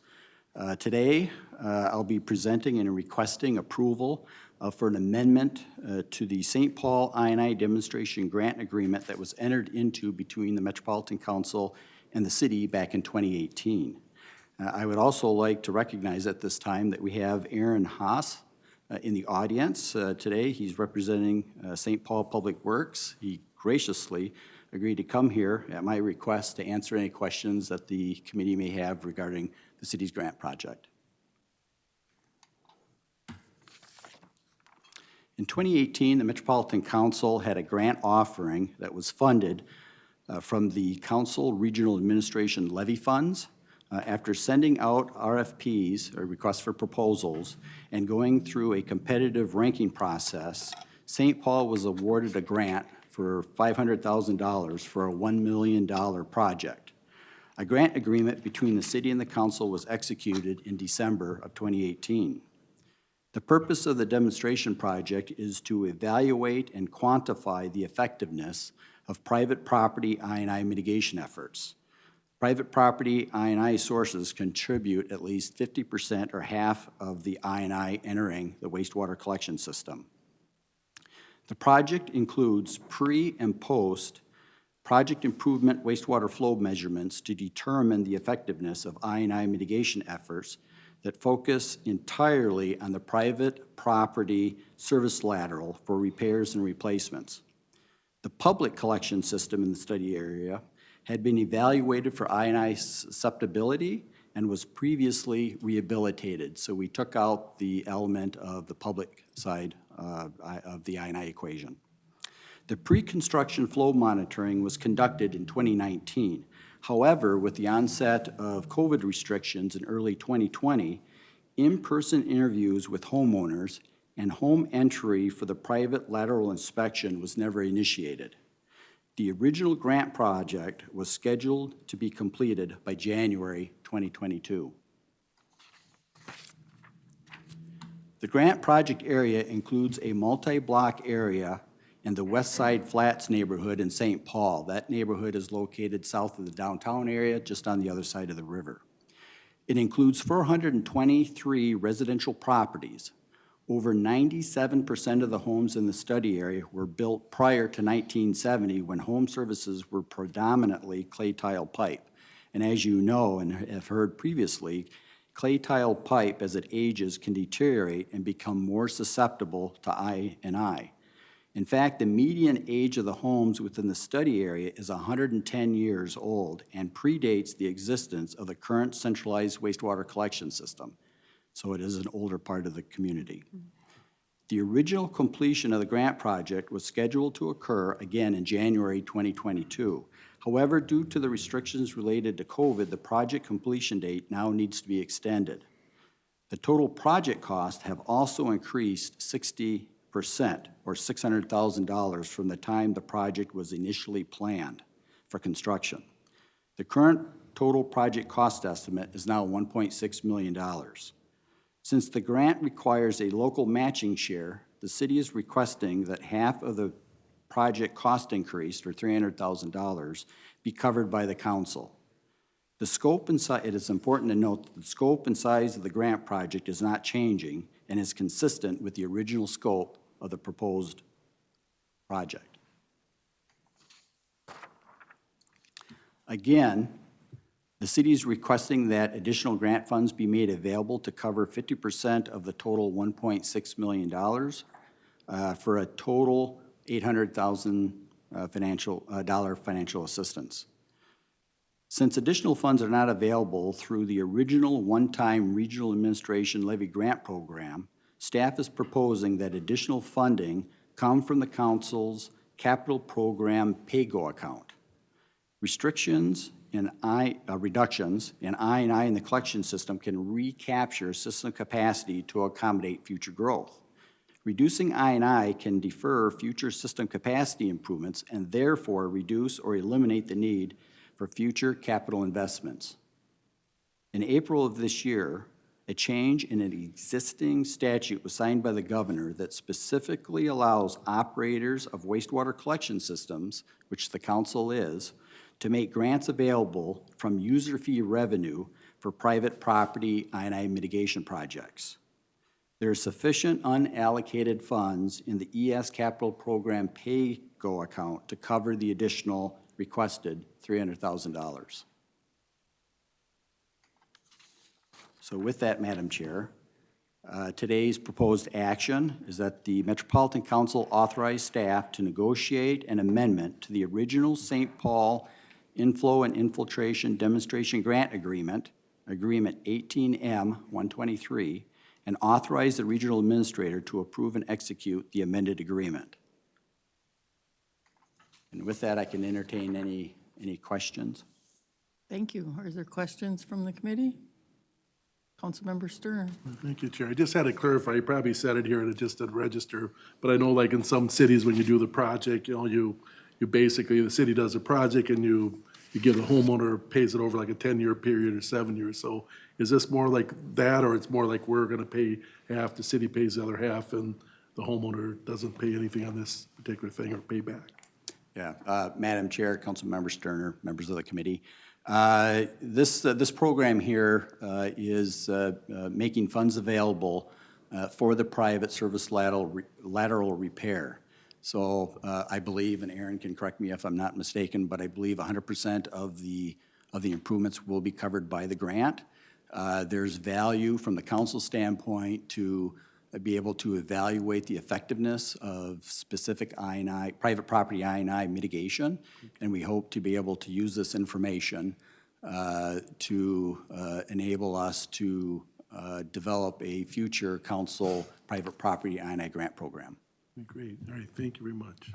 Today, I'll be presenting and requesting approval for an amendment to the St. Paul I&I Demonstration Grant Agreement that was entered into between the Metropolitan Council and the city back in 2018. I would also like to recognize at this time that we have Aaron Haas in the audience today. He's representing St. Paul Public Works. He graciously agreed to come here at my request to answer any questions that the committee may have regarding the city's grant project. In 2018, the Metropolitan Council had a grant offering that was funded from the Council Regional Administration Levy Funds. After sending out RFPs, or requests for proposals, and going through a competitive ranking process, St. Paul was awarded a grant for $500,000 for a $1 million project. A grant agreement between the city and the council was executed in December of 2018. The purpose of the demonstration project is to evaluate and quantify the effectiveness of private property I&I mitigation efforts. Private property I&I sources contribute at least 50% or half of the I&I entering the wastewater collection system. The project includes pre- and post-project improvement wastewater flow measurements to determine the effectiveness of I&I mitigation efforts that focus entirely on the private property service lateral for repairs and replacements. The public collection system in the study area had been evaluated for I&I susceptibility and was previously rehabilitated. So we took out the element of the public side of the I&I equation. The pre-construction flow monitoring was conducted in 2019. However, with the onset of COVID restrictions in early 2020, in-person interviews with homeowners and home entry for the private lateral inspection was never initiated. The original grant project was scheduled to be completed by January 2022. The grant project area includes a multi-block area in the West Side Flats neighborhood in St. Paul. That neighborhood is located south of the downtown area, just on the other side of the river. It includes 423 residential properties. Over 97% of the homes in the study area were built prior to 1970, when home services were predominantly clay tile pipe. And as you know and have heard previously, clay tile pipe as it ages can deteriorate and become more susceptible to I&I. In fact, the median age of the homes within the study area is 110 years old and predates the existence of the current centralized wastewater collection system. So it is an older part of the community. The original completion of the grant project was scheduled to occur again in January 2022. However, due to the restrictions related to COVID, the project completion date now needs to be extended. The total project costs have also increased 60% or $600,000 from the time the project was initially planned for construction. The current total project cost estimate is now $1.6 million. Since the grant requires a local matching share, the city is requesting that half of the project cost increase, or $300,000, be covered by the council. The scope and size, it is important to note that the scope and size of the grant project is not changing and is consistent with the original scope of the proposed project. Again, the city is requesting that additional grant funds be made available to cover 50% of the total $1.6 million for a total $800,000 financial assistance. Since additional funds are not available through the original one-time Regional Administration Levy Grant Program, staff is proposing that additional funding come from the council's capital program pay-go account. Reductions in I&I in the collection system can recapture system capacity to accommodate future growth. Reducing I&I can defer future system capacity improvements and therefore reduce or eliminate the need for future capital investments. In April of this year, a change in an existing statute was signed by the governor that specifically allows operators of wastewater collection systems, which the council is, to make grants available from user fee revenue for private property I&I mitigation projects. There are sufficient unallocated funds in the ES Capital Program pay-go account to cover the additional requested $300,000. So with that, Madam Chair, today's proposed action is that the Metropolitan Council authorize staff to negotiate an amendment to the original St. Paul Inflow and Infiltration Demonstration Grant Agreement, Agreement 18M-123, and authorize the regional administrator to approve and execute the amended agreement. And with that, I can entertain any questions.
Thank you. Are there questions from the committee? Councilmember Stern.
Thank you, Chair. I just had to clarify, you probably said it here and it just didn't register, but I know like in some cities when you do the project, you basically, the city does a project and you you give the homeowner, pays it over like a 10-year period or 7 years. So is this more like that, or it's more like we're gonna pay half, the city pays the other half, and the homeowner doesn't pay anything on this particular thing or pay back?
Yeah, Madam Chair, Councilmember Sterner, members of the committee. This program here is making funds available for the private service lateral repair. So I believe, and Aaron can correct me if I'm not mistaken, but I believe 100% of the improvements will be covered by the grant. There's value from the council standpoint to be able to evaluate the effectiveness of specific I&I, private property I&I mitigation, and we hope to be able to use this information to enable us to develop a future council private property I&I grant program.
Great, all right, thank you very much.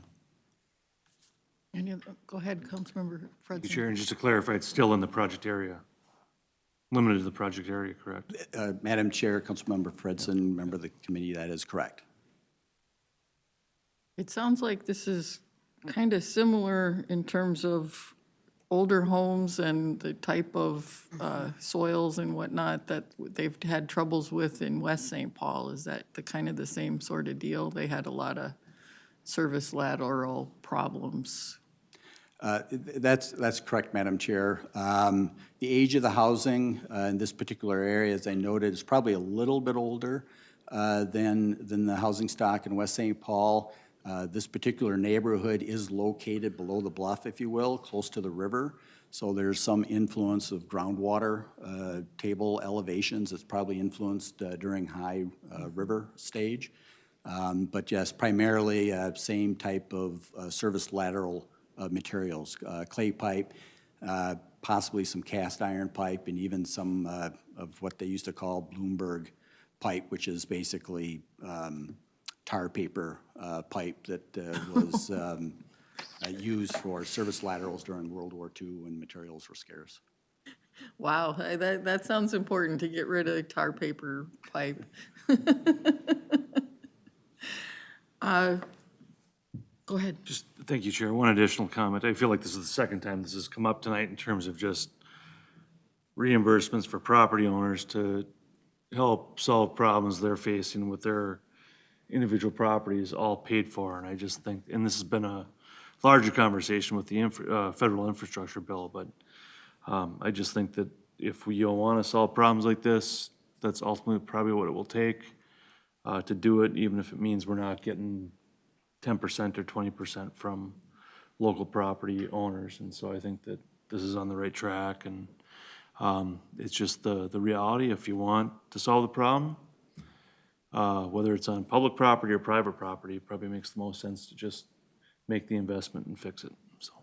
Go ahead, Councilmember Fredson.
Chair, and just to clarify, it's still in the project area, limited to the project area, correct?
Madam Chair, Councilmember Fredson, member of the committee, that is correct.
It sounds like this is kind of similar in terms of older homes and the type of soils and whatnot that they've had troubles with in West St. Paul. Is that the kind of the same sort of deal? They had a lot of service lateral problems.
That's correct, Madam Chair. The age of the housing in this particular area, as I noted, is probably a little bit older than the housing stock in West St. Paul. This particular neighborhood is located below the bluff, if you will, close to the river. So there's some influence of groundwater table elevations. It's probably influenced during high river stage. But yes, primarily same type of service lateral materials, clay pipe, possibly some cast iron pipe, and even some of what they used to call Bloomberg pipe, which is basically tar paper pipe that was used for service laterals during World War II when materials were scarce.
Wow, that sounds important to get rid of tar paper pipe. Go ahead.
Just, thank you, Chair. One additional comment. I feel like this is the second time this has come up tonight in terms of just reimbursements for property owners to help solve problems they're facing with their individual properties, all paid for. And I just think, and this has been a larger conversation with the federal infrastructure bill, but I just think that if we want to solve problems like this, that's ultimately probably what it will take to do it, even if it means we're not getting 10% or 20% from local property owners. And so I think that this is on the right track, and it's just the reality. If you want to solve the problem, whether it's on public property or private property, it probably makes the most sense to just make the investment and fix it, so.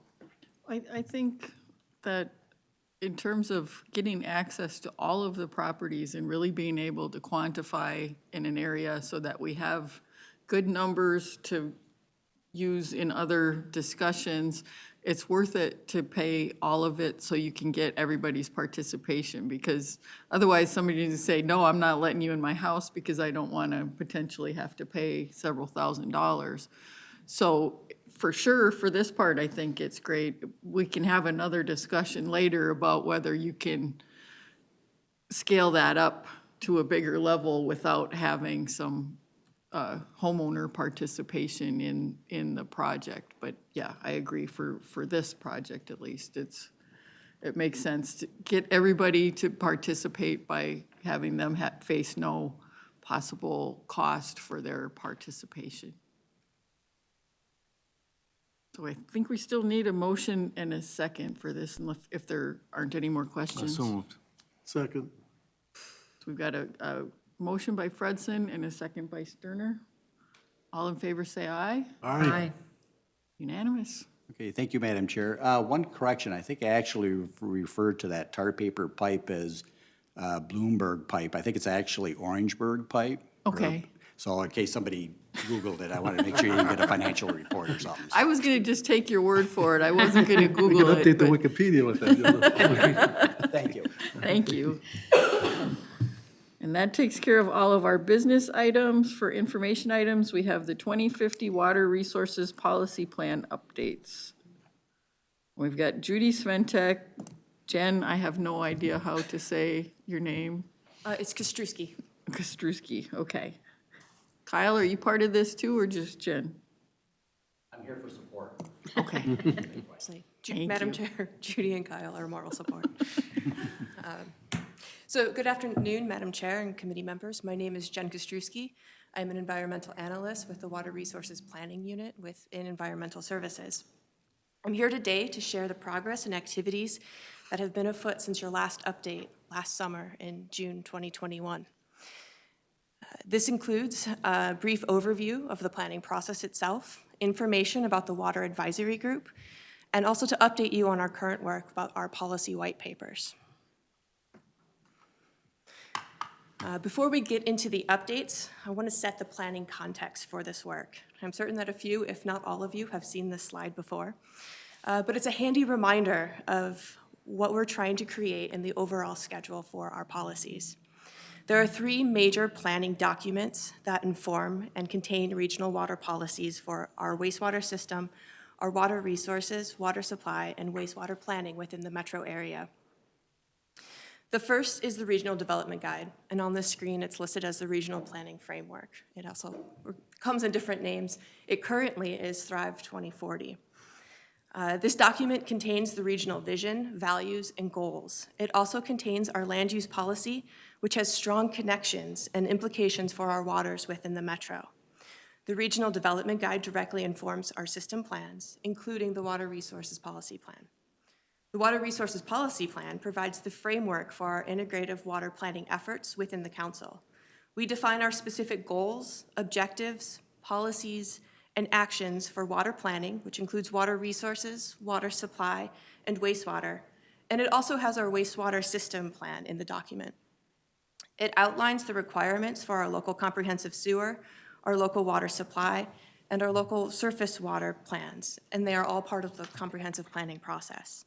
I think that in terms of getting access to all of the properties and really being able to quantify in an area so that we have good numbers to use in other discussions, it's worth it to pay all of it so you can get everybody's participation, because otherwise somebody needs to say, no, I'm not letting you in my house because I don't want to potentially have to pay several $1,000s. So for sure, for this part, I think it's great. We can have another discussion later about whether you can scale that up to a bigger level without having some homeowner participation in the project. But yeah, I agree for this project at least, it makes sense to get everybody to participate by having them face no possible cost for their participation. So I think we still need a motion and a second for this, if there aren't any more questions.
So moved.
Second.
So we've got a motion by Fredson and a second by Sterner. All in favor say aye.
Aye.
Unanimous.
Okay, thank you, Madam Chair. One correction, I think I actually referred to that tar paper pipe as Bloomberg pipe. I think it's actually Orangeburg pipe.
Okay.
So in case somebody Googled it, I wanted to make sure you didn't get a financial report or something.
I was going to just take your word for it. I wasn't going to
We
Google
can
it.
update the
but-
Wikipedia with that.
Thank you.
Thank you. And that takes care of all of our business items. For information items, we have the 2050 Water Resources Policy Plan updates. We've got Judy, Sventek, Jen, I have no idea how to say your name.
It's Kostrzewski.
Kostrzewski, okay. Kyle, are you part of this too, or just Jen?
I'm here for support.
Okay. Thank
Madam
you.
Chair, Judy and Kyle are moral support. So good afternoon, Madam Chair and committee members. My name is Jen Kostrzewski. I'm an environmental analyst with the Water Resources Planning Unit within Environmental Services. I'm here today to share the progress and activities that have been afoot since your last update last summer in June 2021. This includes a brief overview of the planning process itself, information about the Water Advisory Group, and also to update you on our current work about our policy white papers. Before we get into the updates, I want to set the planning context for this work. I'm certain that a few, if not all of you, have seen this slide before, but it's a handy reminder of what we're trying to create in the overall schedule for our policies. There are three major planning documents that inform and contain regional water policies for our wastewater system, our water resources, water supply, and wastewater planning within the metro area. The first is the Regional Development Guide, and on this screen it's listed as the Regional Planning Framework. It also comes in different names. It currently is Thrive 2040. This document contains the regional vision, values, and goals. It also contains our land use policy, which has strong connections and implications for our waters within the metro. The Regional Development Guide directly informs our system plans, including the Water Resources Policy Plan. The Water Resources Policy Plan provides the framework for our integrative water planning efforts within the Council. We define our specific goals, objectives, policies, and actions for water planning, which includes water resources, water supply, and wastewater. And it also has our wastewater system plan in the document. It outlines the requirements for our local comprehensive sewer, our local water supply, and our local surface water plans, and they are all part of the comprehensive planning process.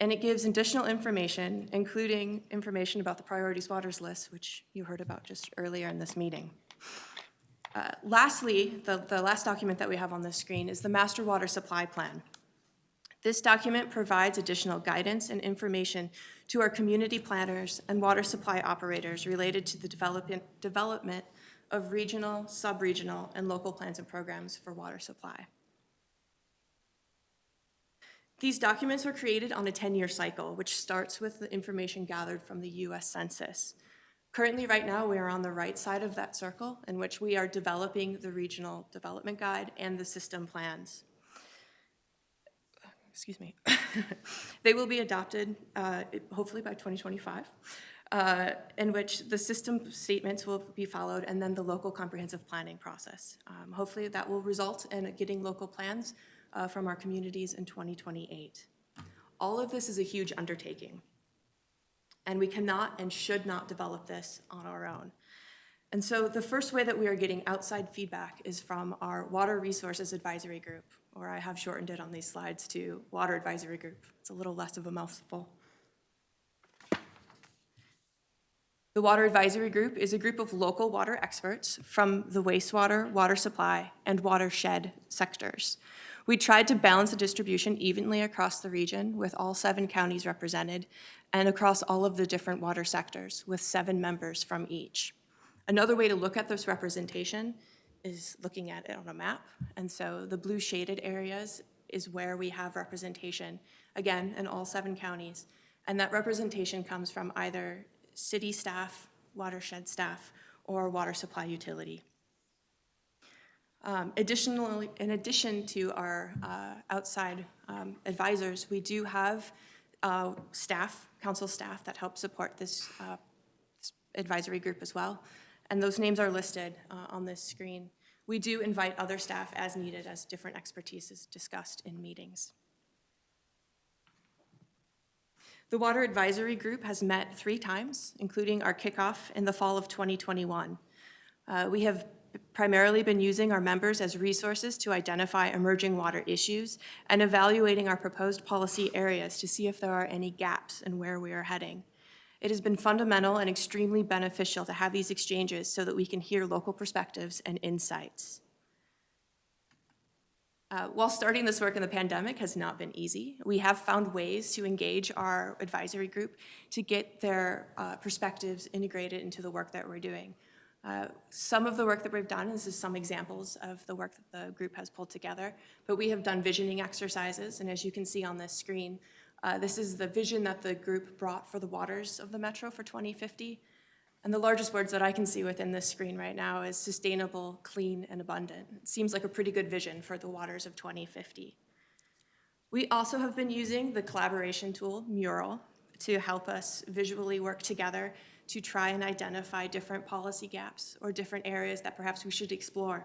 And it gives additional information, including information about the priorities waters list, which you heard about just earlier in this meeting. Lastly, the last document that we have on this screen is the Master Water Supply Plan. This document provides additional guidance and information to our community planners and water supply operators related to the development of regional, sub-regional, and local plans and programs for water supply. These documents were created on a 10-year cycle, which starts with the information gathered from the US Census. Currently, right now, we are on the right side of that circle, in which we are developing the Regional Development Guide and the system plans. Excuse me. They will be adopted, hopefully by 2025, in which the system statements will be followed, and then the local comprehensive planning process. Hopefully, that will result in getting local plans from our communities in 2028. All of this is a huge undertaking, and we cannot and should not develop this on our own. And so the first way that we are getting outside feedback is from our Water Resources Advisory Group, or I have shortened it on these slides to Water Advisory Group. It's a little less of a mouthful. The Water Advisory Group is a group of local water experts from the wastewater, water supply, and watershed sectors. We tried to balance the distribution evenly across the region with all 7 counties represented and across all of the different water sectors with 7 members from each. Another way to look at this representation is looking at it on a map. And so the blue shaded areas is where we have representation, again, in all 7 counties. And that representation comes from either city staff, watershed staff, or water supply utility. Additionally, in addition to our outside advisors, we do have staff, council staff that help support this advisory group as well. And those names are listed on this screen. We do invite other staff as needed as different expertise is discussed in meetings. The Water Advisory Group has met 3 times, including our kickoff in the fall of 2021. We have primarily been using our members as resources to identify emerging water issues and evaluating our proposed policy areas to see if there are any gaps in where we are heading. It has been fundamental and extremely beneficial to have these exchanges so that we can hear local perspectives and insights. While starting this work in the pandemic has not been easy, we have found ways to engage our advisory group to get their perspectives integrated into the work that we're doing. Some of the work that we've done is some examples of the work that the group has pulled together, but we have done visioning exercises, and as you can see on this screen, this is the vision that the group brought for the waters of the Metro for 2050. And the largest words that I can see within this screen right now is sustainable, clean, and abundant. It seems like a pretty good vision for the waters of 2050. We also have been using the collaboration tool, Mural, to help us visually work together to try and identify different policy gaps or different areas that perhaps we should explore.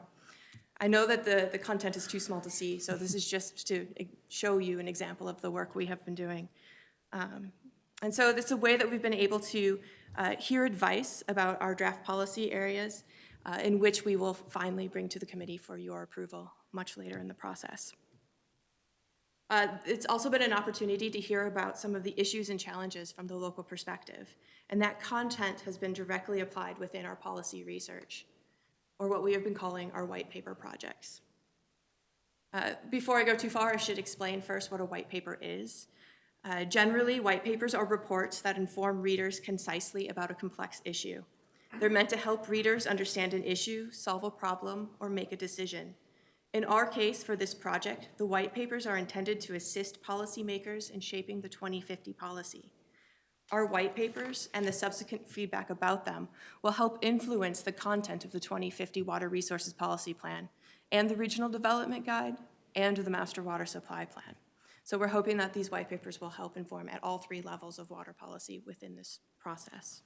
I know that the content is too small to see, so this is just to show you an example of the work we have been doing. And so this is a way that we've been able to hear advice about our draft policy areas in which we will finally bring to the committee for your approval much later in the process. It's also been an opportunity to hear about some of the issues and challenges from the local perspective, and that content has been directly applied within our policy research, or what we have been calling our white paper projects. Before I go too far, I should explain first what a white paper is. Generally, white papers are reports that inform readers concisely about a complex issue. They're meant to help readers understand an issue, solve a problem, or make a decision. In our case, for this project, the white papers are intended to assist policymakers in shaping the 2050 policy. Our white papers and the subsequent feedback about them will help influence the content of the 2050 Water Resources Policy Plan and the Regional Development Guide and the Master Water Supply Plan. So we're hoping that these white papers will help inform at all three levels of water policy within this process.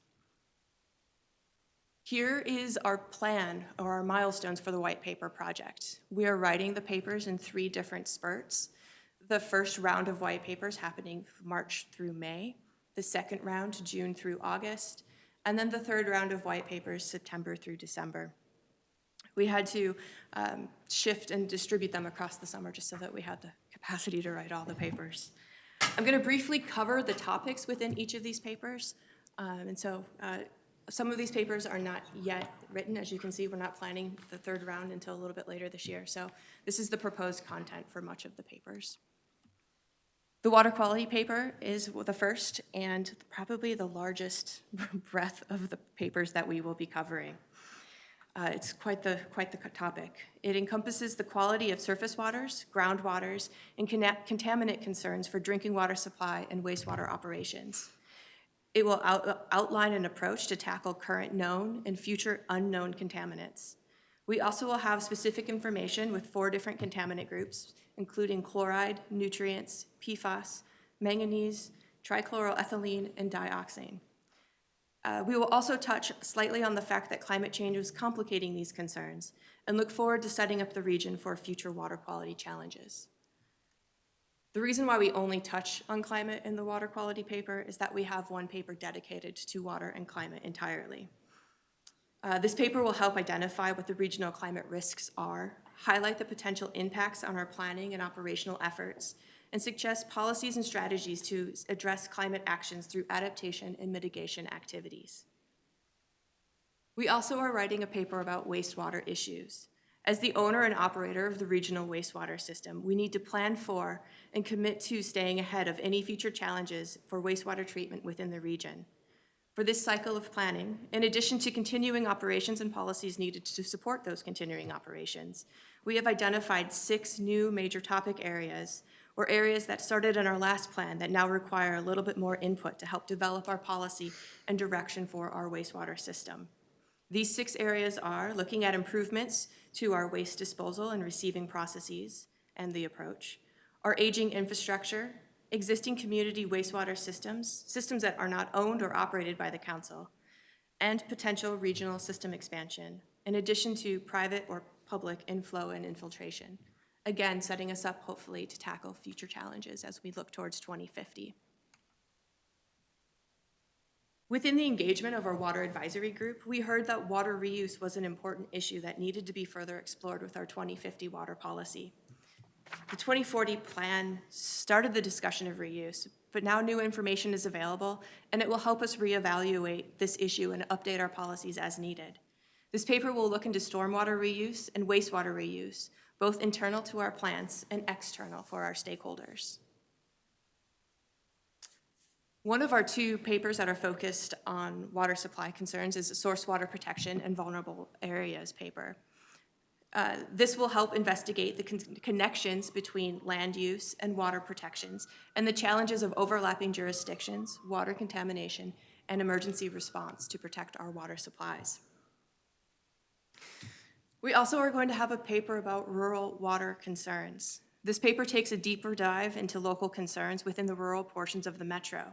Here is our plan, or our milestones for the white paper project. We are writing the papers in 3 different spurts. The first round of white papers happening March through May, the second round June through August, and then the third round of white papers September through December. We had to shift and distribute them across the summer just so that we had the capacity to write all the papers. I'm going to briefly cover the topics within each of these papers. Some of these papers are not yet written. As you can see, we're not planning the third round until a little bit later this year. So this is the proposed content for much of the papers. The water quality paper is the first and probably the largest breadth of the papers that we will be covering. It's quite the topic. It encompasses the quality of surface waters, groundwaters, and contaminant concerns for drinking water supply and wastewater operations. It will outline an approach to tackle current known and future unknown contaminants. We also will have specific information with 4 different contaminant groups, including chloride, nutrients, PFAS, manganese, trichloroethylene, and dioxane. We will also touch slightly on the fact that climate change is complicating these concerns and look forward to setting up the region for future water quality challenges. The reason why we only touch on climate in the water quality paper is that we have 1 paper dedicated to water and climate entirely. This paper will help identify what the regional climate risks are, highlight the potential impacts on our planning and operational efforts, and suggest policies and strategies to address climate actions through adaptation and mitigation activities. We also are writing a paper about wastewater issues. As the owner and operator of the regional wastewater system, we need to plan for and commit to staying ahead of any future challenges for wastewater treatment within the region. For this cycle of planning, in addition to continuing operations and policies needed to support those continuing operations, we have identified 6 new major topic areas, or areas that started in our last plan that now require a little bit more input to help develop our policy and direction for our wastewater system. These 6 areas are looking at improvements to our waste disposal and receiving processes and the approach, our aging infrastructure, existing community wastewater systems, systems that are not owned or operated by the council, and potential regional system expansion, in addition to private or public inflow and infiltration. Again, setting us up hopefully to tackle future challenges as we look towards 2050. Within the engagement of our water advisory group, we heard that water reuse was an important issue that needed to be further explored with our 2050 water policy. The 2040 plan started the discussion of reuse, but now new information is available, and it will help us reevaluate this issue and update our policies as needed. This paper will look into stormwater reuse and wastewater reuse, both internal to our plants and external for our stakeholders. One of our 2 papers that are focused on water supply concerns is the Source Water Protection and Vulnerable Areas paper. This will help investigate the connections between land use and water protections and the challenges of overlapping jurisdictions, water contamination, and emergency response to protect our water supplies. We also are going to have a paper about rural water concerns. This paper takes a deeper dive into local concerns within the rural portions of the metro.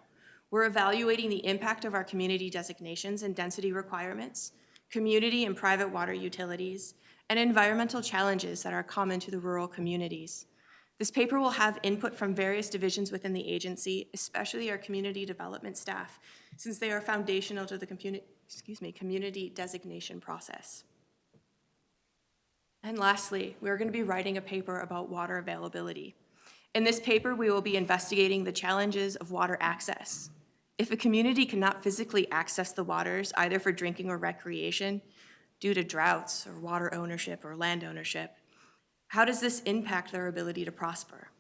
We're evaluating the impact of our community designations and density requirements, community and private water utilities, and environmental challenges that are common to the rural communities. This paper will have input from various divisions within the agency, especially our community development staff, since they are foundational to the community designation process. And lastly, we're going to be writing a paper about water availability. In this paper, we will be investigating the challenges of water access. If a community cannot physically access the waters, either for drinking or recreation, due to droughts or water ownership or land ownership, how does this impact their ability to prosper?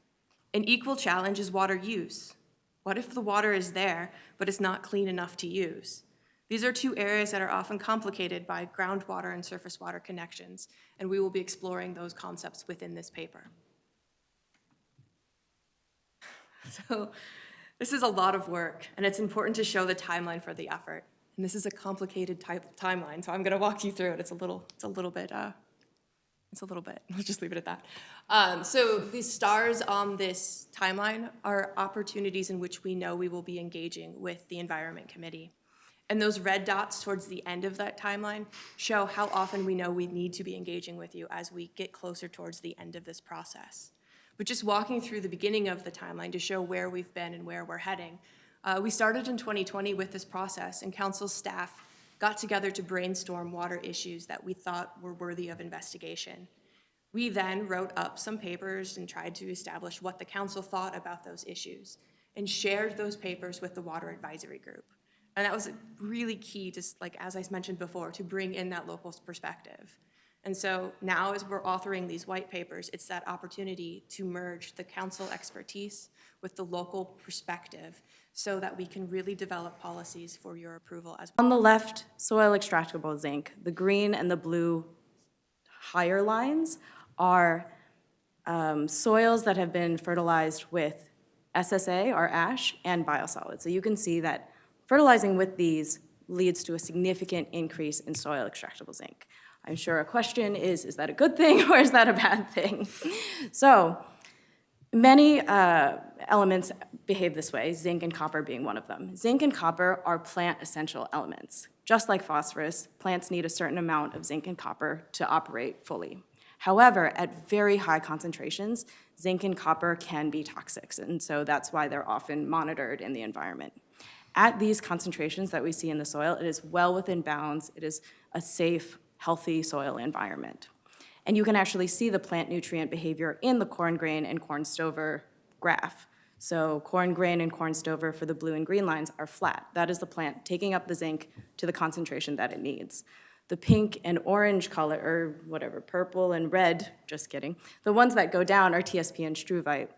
An equal challenge is water use. What if the water is there, but it's not clean enough to use? These are 2 areas that are often complicated by groundwater and surface water connections, and we will be exploring those concepts within this paper. So this is a lot of work, and it's important to show the timeline for the effort. And this is a complicated timeline, so I'm going to walk you through it. It's a little bit. Let's just leave it at that. So the stars on this timeline are opportunities in which we know we will be engaging with the Environment Committee. And those red dots towards the end of that timeline show how often we know we need to be engaging with you as we get closer towards the end of this process. But just walking through the beginning of the timeline to show where we've been and where we're heading. We started in 2020 with this process, and council staff got together to brainstorm water issues that we thought were worthy of investigation. We then wrote up some papers and tried to establish what the council thought about those issues and shared those papers with the Water Advisory Group. And that was really key, just like as I mentioned before, to bring in that local perspective. And so now as we're authoring these white papers, it's that opportunity to merge the council expertise with the local perspective so that we can really develop policies for your approval as well.
On the left, soil extractable zinc. The green and the blue higher lines are soils that have been fertilized with SSA, or ash, and biosolids. So you can see that fertilizing with these leads to a significant increase in soil extractable zinc. I'm sure a question is that a good thing or is that a bad thing? So many elements behave this way, zinc and copper being one of them. Zinc and copper are plant essential elements. Just like phosphorus, plants need a certain amount of zinc and copper to operate fully. However, at very high concentrations, zinc and copper can be toxic, and so that's why they're often monitored in the environment. At these concentrations that we see in the soil, it is well within bounds. It is a safe, healthy soil environment. And you can actually see the plant nutrient behavior in the corn grain and corn stover graph. So corn grain and corn stover for the blue and green lines are flat. That is the plant taking up the zinc to the concentration that it needs. The pink and orange color, or whatever, purple and red, just kidding, the ones that go down are TSP and struvite,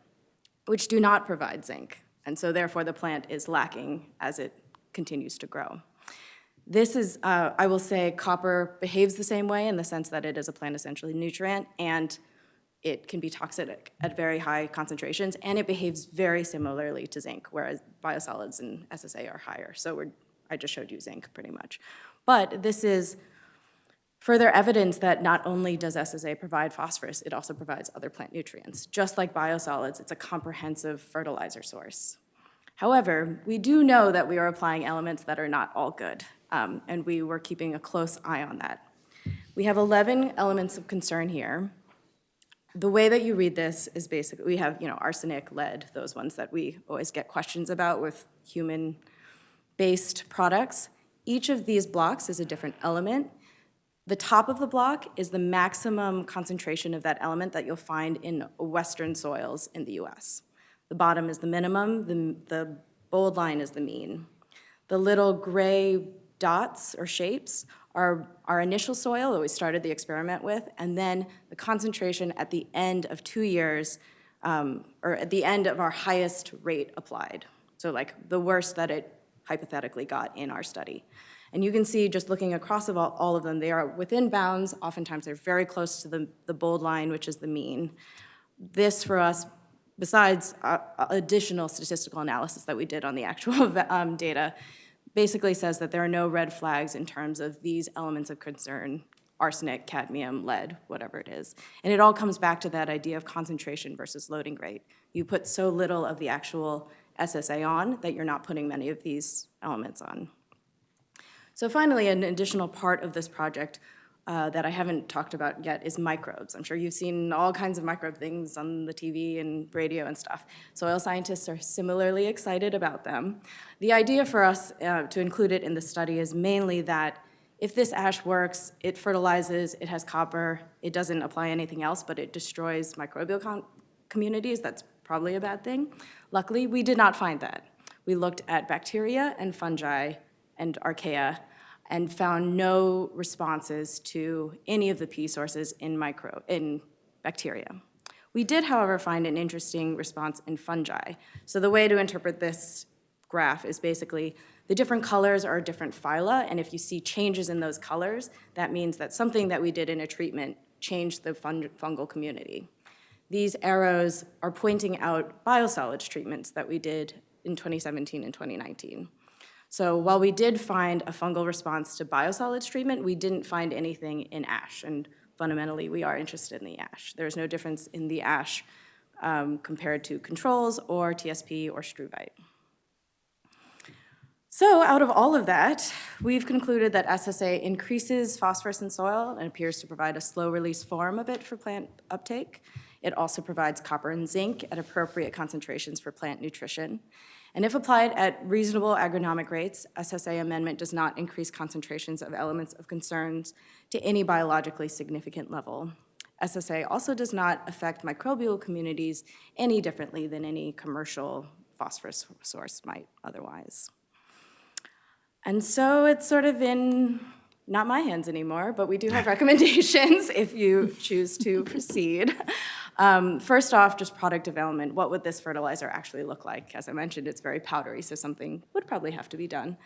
which do not provide zinc. And so therefore the plant is lacking as it continues to grow. This is, I will say, copper behaves the same way in the sense that it is a plant essential nutrient, and it can be toxic at very high concentrations, and it behaves very similarly to zinc, whereas biosolids and SSA are higher. So I just showed you zinc pretty much. But this is further evidence that not only does SSA provide phosphorus, it also provides other plant nutrients. Just like biosolids, it's a comprehensive fertilizer source. However, we do know that we are applying elements that are not all good, and we were keeping a close eye on that. We have 11 elements of concern here. The way that you read this is basically, we have arsenic, lead, those ones that we always get questions about with human-based products. Each of these blocks is a different element. The top of the block is the maximum concentration of that element that you'll find in western soils in the US. The bottom is the minimum, the bold line is the mean. The little gray dots or shapes our initial soil that we started the experiment with, and then the concentration at the end of 2 years, or at the end of our highest rate applied. So like the worst that it hypothetically got in our study. And you can see, just looking across of all of them, they are within bounds. Oftentimes they're very close to the bold line, which is the mean. This for us, besides additional statistical analysis that we did on the actual data, basically says that there are no red flags in terms of these elements of concern: arsenic, cadmium, lead, whatever it is. And it all comes back to that idea of concentration versus loading rate. You put so little of the actual SSA on that you're not putting many of these elements on. So finally, an additional part of this project that I haven't talked about yet is microbes. I'm sure you've seen all kinds of microbe things on the TV and radio and stuff. Soil scientists are similarly excited about them. The idea for us to include it in the study is mainly that if this ash works, it fertilizes, it has copper, it doesn't apply anything else, but it destroys microbial communities, that's probably a bad thing. Luckily, we did not find that. We looked at bacteria and fungi and archaea and found no responses to any of the P sources in bacteria. We did, however, find an interesting response in fungi. So the way to interpret this graph is basically the different colors are different phyla, and if you see changes in those colors, that means that something that we did in a treatment changed the fungal community. These arrows are pointing out biosolids treatments that we did in 2017 and 2019. So while we did find a fungal response to biosolids treatment, we didn't find anything in ash, and fundamentally we are interested in the ash. There's no difference in the ash compared to controls or TSP or struvite. So out of all of that, we've concluded that SSA increases phosphorus in soil and appears to provide a slow release form of it for plant uptake. It also provides copper and zinc at appropriate concentrations for plant nutrition. And if applied at reasonable agronomic rates, SSA amendment does not increase concentrations of elements of concerns to any biologically significant level. SSA also does not affect microbial communities any differently than any commercial phosphorus source might otherwise. And so it's sort of in not my hands anymore, but we do have recommendations if you choose to proceed. First off, just product development. What would this fertilizer actually look like? As I mentioned, it's very powdery, so something would probably have to be done.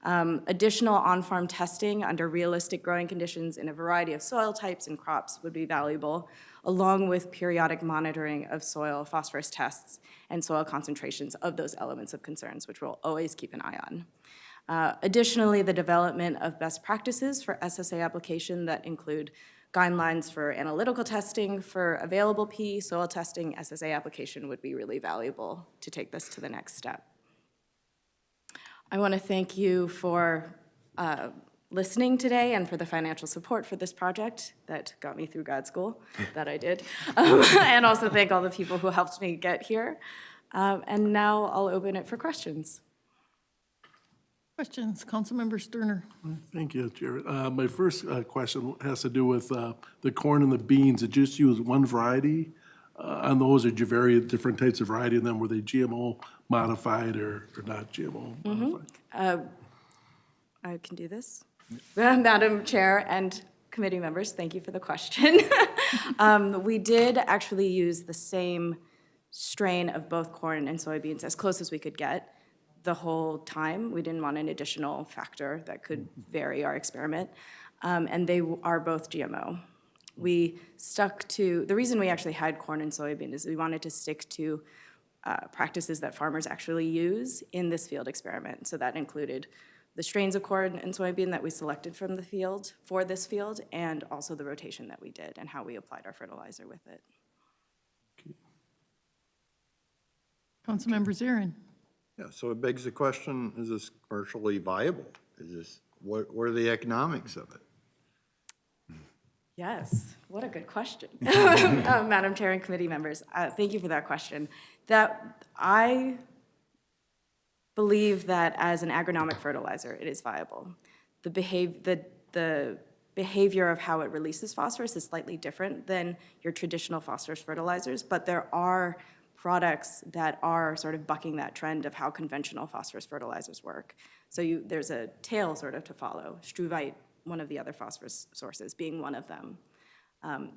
Additional on-farm testing under realistic growing conditions in a variety of soil types and crops would be valuable, along with periodic monitoring of soil phosphorus tests and soil concentrations of those elements of concerns, which we'll always keep an eye on. Additionally, the development of best practices for SSA application that include guidelines for analytical testing for available P, soil testing, SSA application would be really valuable to take this to the next step. I want to thank you for listening today and for the financial support for this project that got me through grad school, that I did. And also thank all the people who helped me get here. And now I'll open it for questions.
Questions, Councilmember Sterner.
Thank you, Chair. My first question has to do with the corn and the beans. Did you just use one variety on those, or did you vary different types of variety, and then were they GMO modified or not GMO modified?
I can do this. Madam Chair and committee members, thank you for the question. We did actually use the same strain of both corn and soybeans, as close as we could get, the whole time. We didn't want an additional factor that could vary our experiment. And they are both GMO. We stuck to, the reason we actually had corn and soybean is we wanted to stick to practices that farmers actually use in this field experiment. So that included the strains of corn and soybean that we selected from the field for this field, and also the rotation that we did and how we applied our fertilizer with it.
Councilmember Zarin.
Yeah, so it begs the question, is this commercially viable? Is this, what are the economics of it?
Yes, what a good question. Madam Chair and committee members, thank you for that question. That I believe that as an agronomic fertilizer, it is viable. The behavior of how it releases phosphorus is slightly different than your traditional phosphorus fertilizers, but there are products that are sort of bucking that trend of how conventional phosphorus fertilizers work. So there's a tail sort of to follow. Struvite one of the other phosphorus sources being one of them.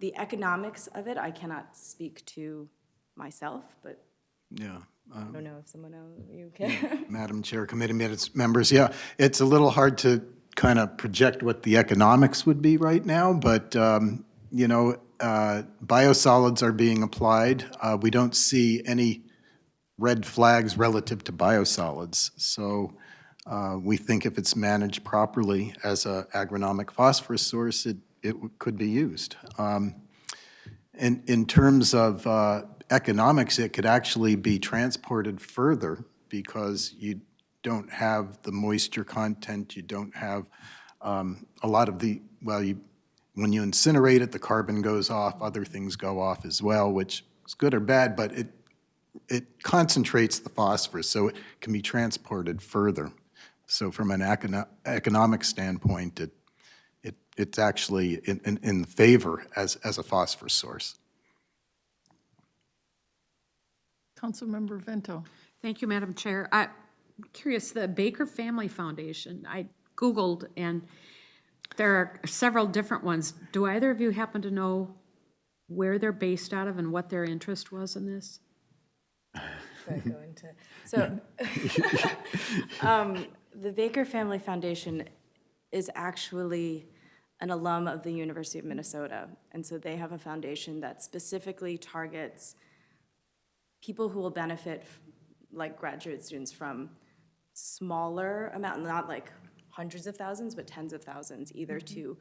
The economics of it, I cannot speak to myself, but
Yeah.
I don't know if someone else, you can.
Madam Chair, committee members, yeah, it's a little hard to kind of project what the economics would be right now, but, you know, biosolids are being applied. We don't see any red flags relative to biosolids. So we think if it's managed properly as an agronomic phosphorus source, it could be used. In terms of economics, it could actually be transported further because you don't have the moisture content, you don't have a lot of the, well, when you incinerate it, the carbon goes off, other things go off as well, which is good or bad, but it concentrates the phosphorus, so it can be transported further. So from an economic standpoint, it's actually in favor as a phosphorus source.
Councilmember Vento.
Thank you, Madam Chair. I'm curious, the Baker Family Foundation, I Googled, and there are several different ones. Do either of you happen to know where they're based out of and what their interest was in this?
So, the Baker Family Foundation is actually an alum of the University of Minnesota. And so they have a foundation that specifically targets people who will benefit, like graduate students, from smaller amount, not like hundreds of thousands, but tens of thousands, either to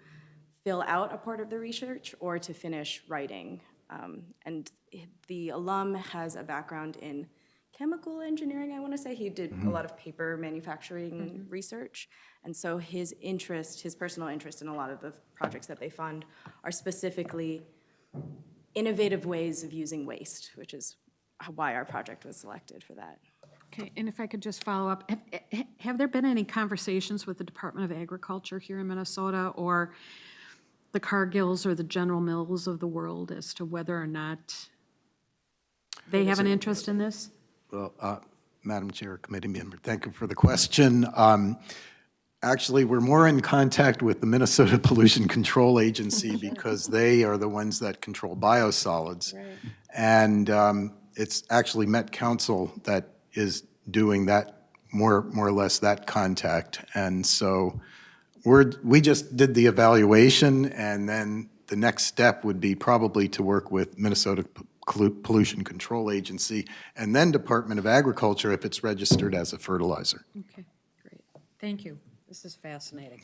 fill out a part of the research or to finish writing. And the alum has a background in chemical engineering, I want to say. He did a lot of paper manufacturing research. And so his interest, his personal interest in a lot of the projects that they fund are specifically innovative ways of using waste, which is why our project was selected for that.
Okay, and if I could just follow up, have there been any conversations with the Department of Agriculture here in Minnesota or the Cargills or the General Mills of the world as to whether or not they have an interest in this?
Well, Madam Chair, committee member, thank you for the question. Actually, we're more in contact with the Minnesota Pollution Control Agency because they are the ones that control biosolids. Right. And it's actually Met Council that is doing that, more or less that contact. And so we just did the evaluation, and then the next step would be probably to work with Minnesota Pollution Control Agency and then Department of Agriculture if it's registered as a fertilizer.
Okay, great. Thank you. This is fascinating.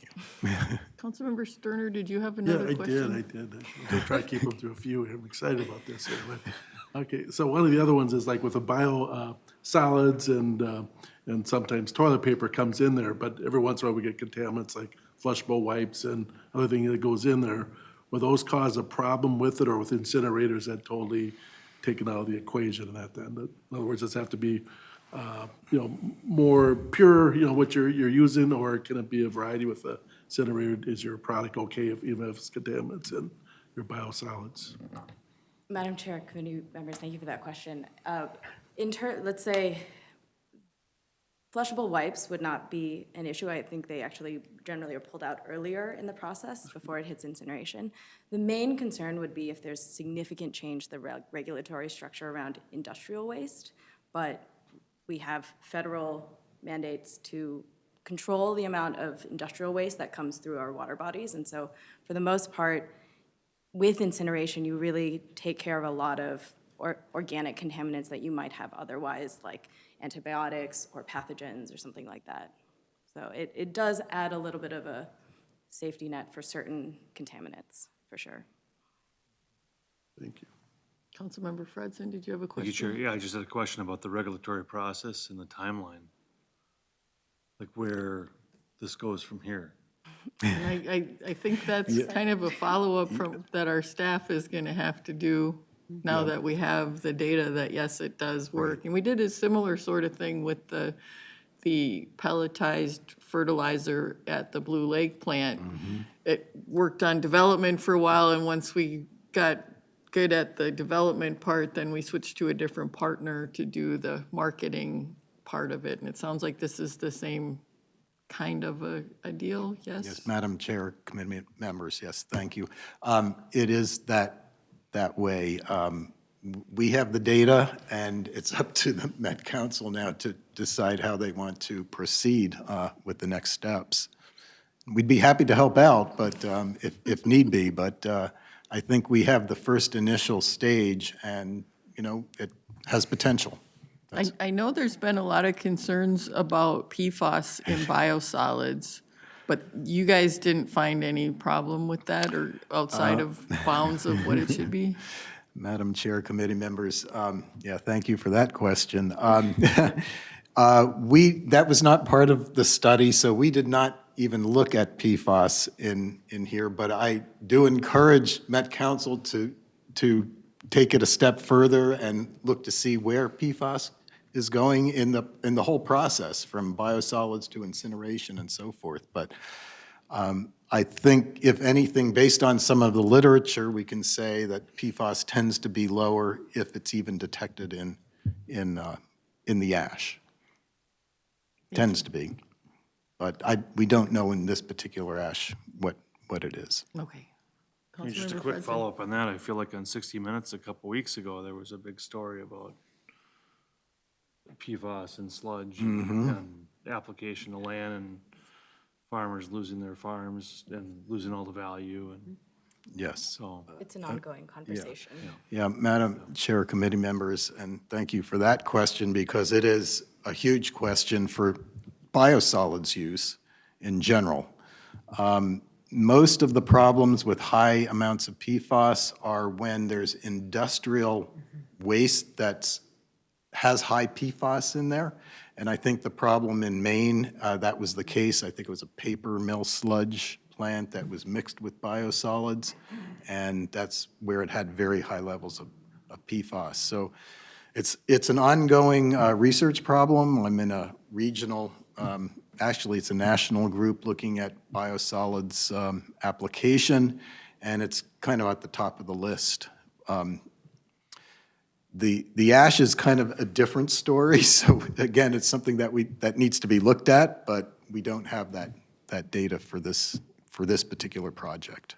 Councilmember Sterner, did you have another question?
I did. I'm going to try to keep them to a few. I'm excited about this. Okay, so one of the other ones is like with the biosolids and sometimes toilet paper comes in there, but every once in a while we get contaminants like flushable wipes and other thing that goes in there. Will those cause a problem with it, or with incinerators that totally taken out of the equation and that then? In other words, does it have to be more pure, what you're using, or can it be a variety with the incinerator? Is your product okay even if it's contaminants in your biosolids?
Madam Chair, committee members, thank you for that question. Let's say flushable wipes would not be an issue. I think they actually generally are pulled out earlier in the process before it hits incineration. The main concern would be if there's significant change to the regulatory structure around industrial waste, but we have federal mandates to control the amount of industrial waste that comes through our water bodies. And so for the most part, with incineration, you really take care of a lot of organic contaminants that you might have otherwise, like antibiotics or pathogens or something like that. So it does add a little bit of a safety net for certain contaminants, for sure.
Thank you.
Councilmember Fredson, did you have a question?
Thank you, Chair. Yeah, I just had a question about the regulatory process and the timeline, like where this goes from here.
And I think that's kind of a follow-up from, that our staff is going to have to do now that we have the data that, yes, it does work. And we did a similar sort of thing with the pelletized fertilizer at the Blue Lake plant. It worked on development for a while, and once we got good at the development part, then we switched to a different partner to do the marketing part of it. And it sounds like this is the same kind of a deal, yes?
Yes, Madam Chair, committee members, yes, thank you. It is that way. We have the data, and it's up to the Met Council now to decide how they want to proceed with the next steps. We'd be happy to help out, but if need be, but I think we have the first initial stage, and, you know, it has potential.
I know there's been a lot of concerns about PFAS in biosolids, but you guys didn't find any problem with that or outside of bounds of what it should be?
Madam Chair, committee members, yeah, thank you for that question. That was not part of the study, so we did not even look at PFAS in here, but I do encourage Met Council to take it a step further and look to see where PFAS is going in the whole process, from biosolids to incineration and so forth. But I think, if anything, based on some of the literature, we can say that PFAS tends to be lower if it's even detected in the ash. Tends to be. But we don't know in this particular ash what it is.
Okay.
And just a
Councilmember
quick
Frederick.
follow-up on that, I feel like on 60 Minutes a couple weeks ago, there was a big story about PFAS and sludge and application of land and farmers losing their farms and losing all the value, and
Yes.
so.
It's an ongoing conversation.
Yeah, Madam Chair, committee members, and thank you for that question, because it is a huge question for biosolids use in general. Most of the problems with high amounts of PFAS are when there's industrial waste that has high PFAS in there. And I think the problem in Maine, that was the case. I think it was a paper mill sludge plant that was mixed with biosolids, and that's where it had very high levels of PFAS. So it's an ongoing research problem. I'm in a regional, actually it's a national group looking at biosolids application, and it's kind of at the top of the list. The ash is kind of a different story. So again, it's something that needs to be looked at, but we don't have that data for this particular project.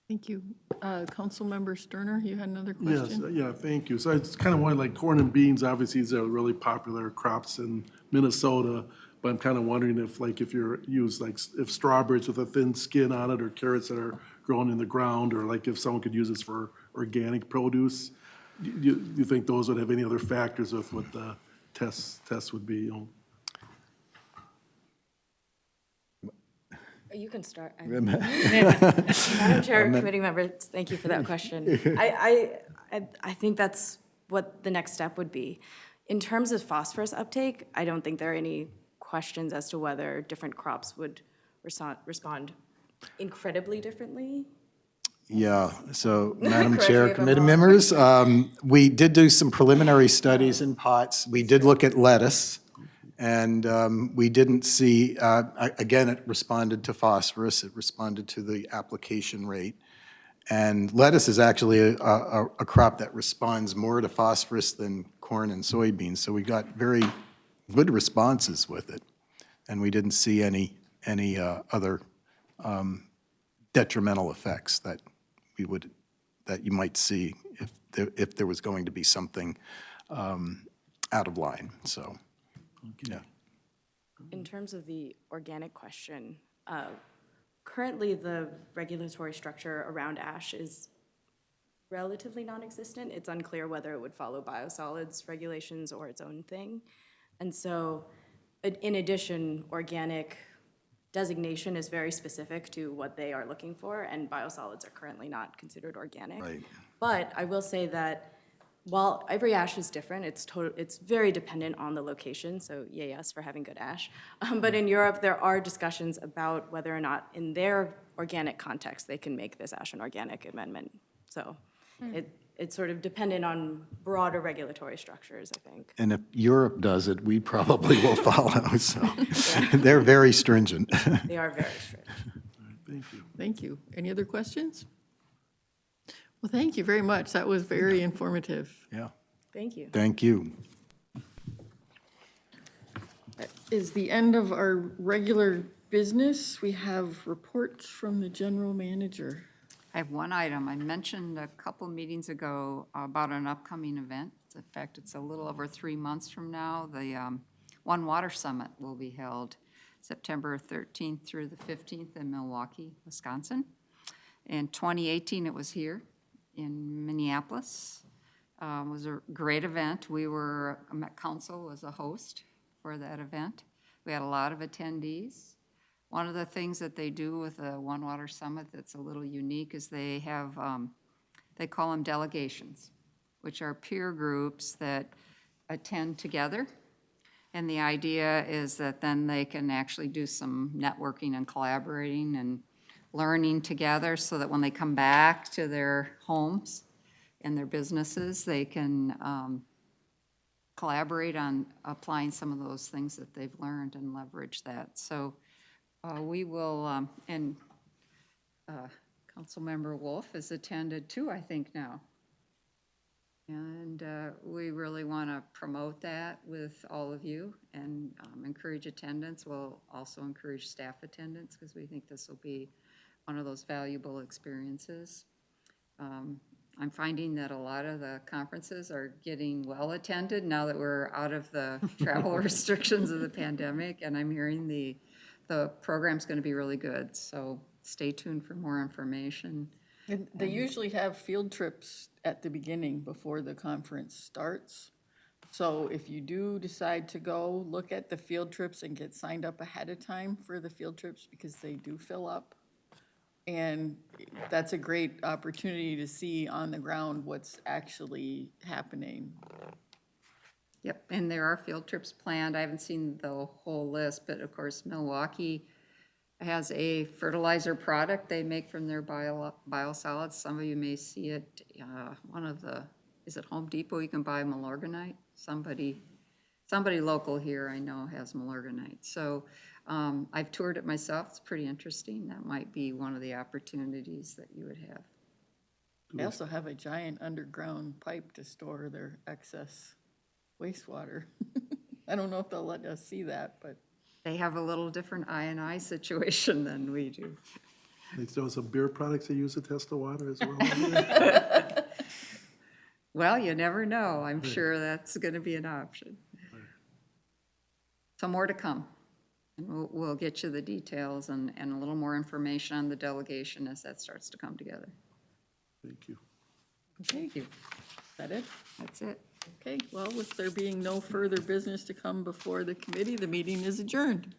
Thank you. Councilmember Sterner, you had another
Yes,
question?
yeah, thank you. So it's kind of wondering, like corn and beans, obviously these are really popular crops in Minnesota, but I'm kind of wondering if if strawberries with a thin skin on it, or carrots that are grown in the ground, or like if someone could use this for organic produce. Do you think those would have any other factors with what the tests would be?
You can start. Madam Chair, committee members, thank you for that question. I think that's what the next step would be. In terms of phosphorus uptake, I don't think there are any questions as to whether different crops would respond incredibly differently.
Yeah, so Madam
Correct me
Chair,
if I'm
committee
wrong.
members, we did do some preliminary studies in pots. We did look at lettuce, and we didn't see, again, it responded to phosphorus, it responded to the application rate. And lettuce is actually a crop that responds more to phosphorus than corn and soybeans, so we got very good responses with it. And we didn't see any other detrimental effects that you might see if there was going to be something out of line, so, yeah.
In terms of the organic question, currently the regulatory structure around ash is relatively non-existent. It's unclear whether it would follow biosolids regulations or its own thing. And so, in addition, organic designation is very specific to what they are looking for, and biosolids are currently not considered organic.
Right.
But I will say that while every ash is different, it's very dependent on the location, so yay us for having good ash. But in Europe, there are discussions about whether or not in their organic context they can make this ash an organic amendment. So it's sort of dependent on broader regulatory structures, I think.
And if Europe does it, we probably will follow, so they're very stringent.
They are very strict.
Thank you.
Thank you. Any other questions? Well, thank you very much. That was very informative.
Yeah,
Thank you.
thank you.
is the end of our regular business. We have reports from the general manager.
I have one item. I mentioned a couple meetings ago about an upcoming event. In fact, it's a little over 3 months from now. The One Water Summit will be held September 13th through the 15th in Milwaukee, Wisconsin. In 2018, it was here in Minneapolis. It was a great event. Met Council was a host for that event. We had a lot of attendees. One of the things that they do with the One Water Summit that's a little unique is they have, they call them delegations, which are peer groups that attend together. And the idea is that then they can actually do some networking and collaborating and learning together so that when they come back to their homes and their businesses, they can collaborate on applying some of those things that they've learned and leverage that. So we will, and Councilmember Wolf has attended too, I think now. And we really want to promote that with all of you and encourage attendance. We'll also encourage staff attendance because we think this will be one of those valuable experiences. I'm finding that a lot of the conferences are getting well attended now that we're out of the travel restrictions of the pandemic, and I'm hearing the program's going to be really good. So stay tuned for more information.
And they usually have field trips at the beginning before the conference starts. So if you do decide to go, look at the field trips and get signed up ahead of time for the field trips because they do fill up. And that's a great opportunity to see on the ground what's actually happening.
Yep, and there are field trips planned. I haven't seen the whole list, but of course Milwaukee has a fertilizer product they make from their biosolids. Some of you may see it, is it Home Depot? You can buy Milorganite. Somebody local here I know has Milorganite. So I've toured it myself. It's pretty interesting. That might be one of the opportunities that you would have.
They also have a giant underground pipe to store their excess wastewater. I don't know if they'll let us see that, but.
They have a little different I&I situation than we do.
They still have some beer products they use to test the water as well.
Well, you never know. I'm sure that's going to be an option. So more to come. And we'll get you the details and a little more information on the delegation as that starts to come together.
Thank you.
Thank you. Is that it?
That's it.
Okay, well, with there being no further business to come before the committee, the meeting is adjourned.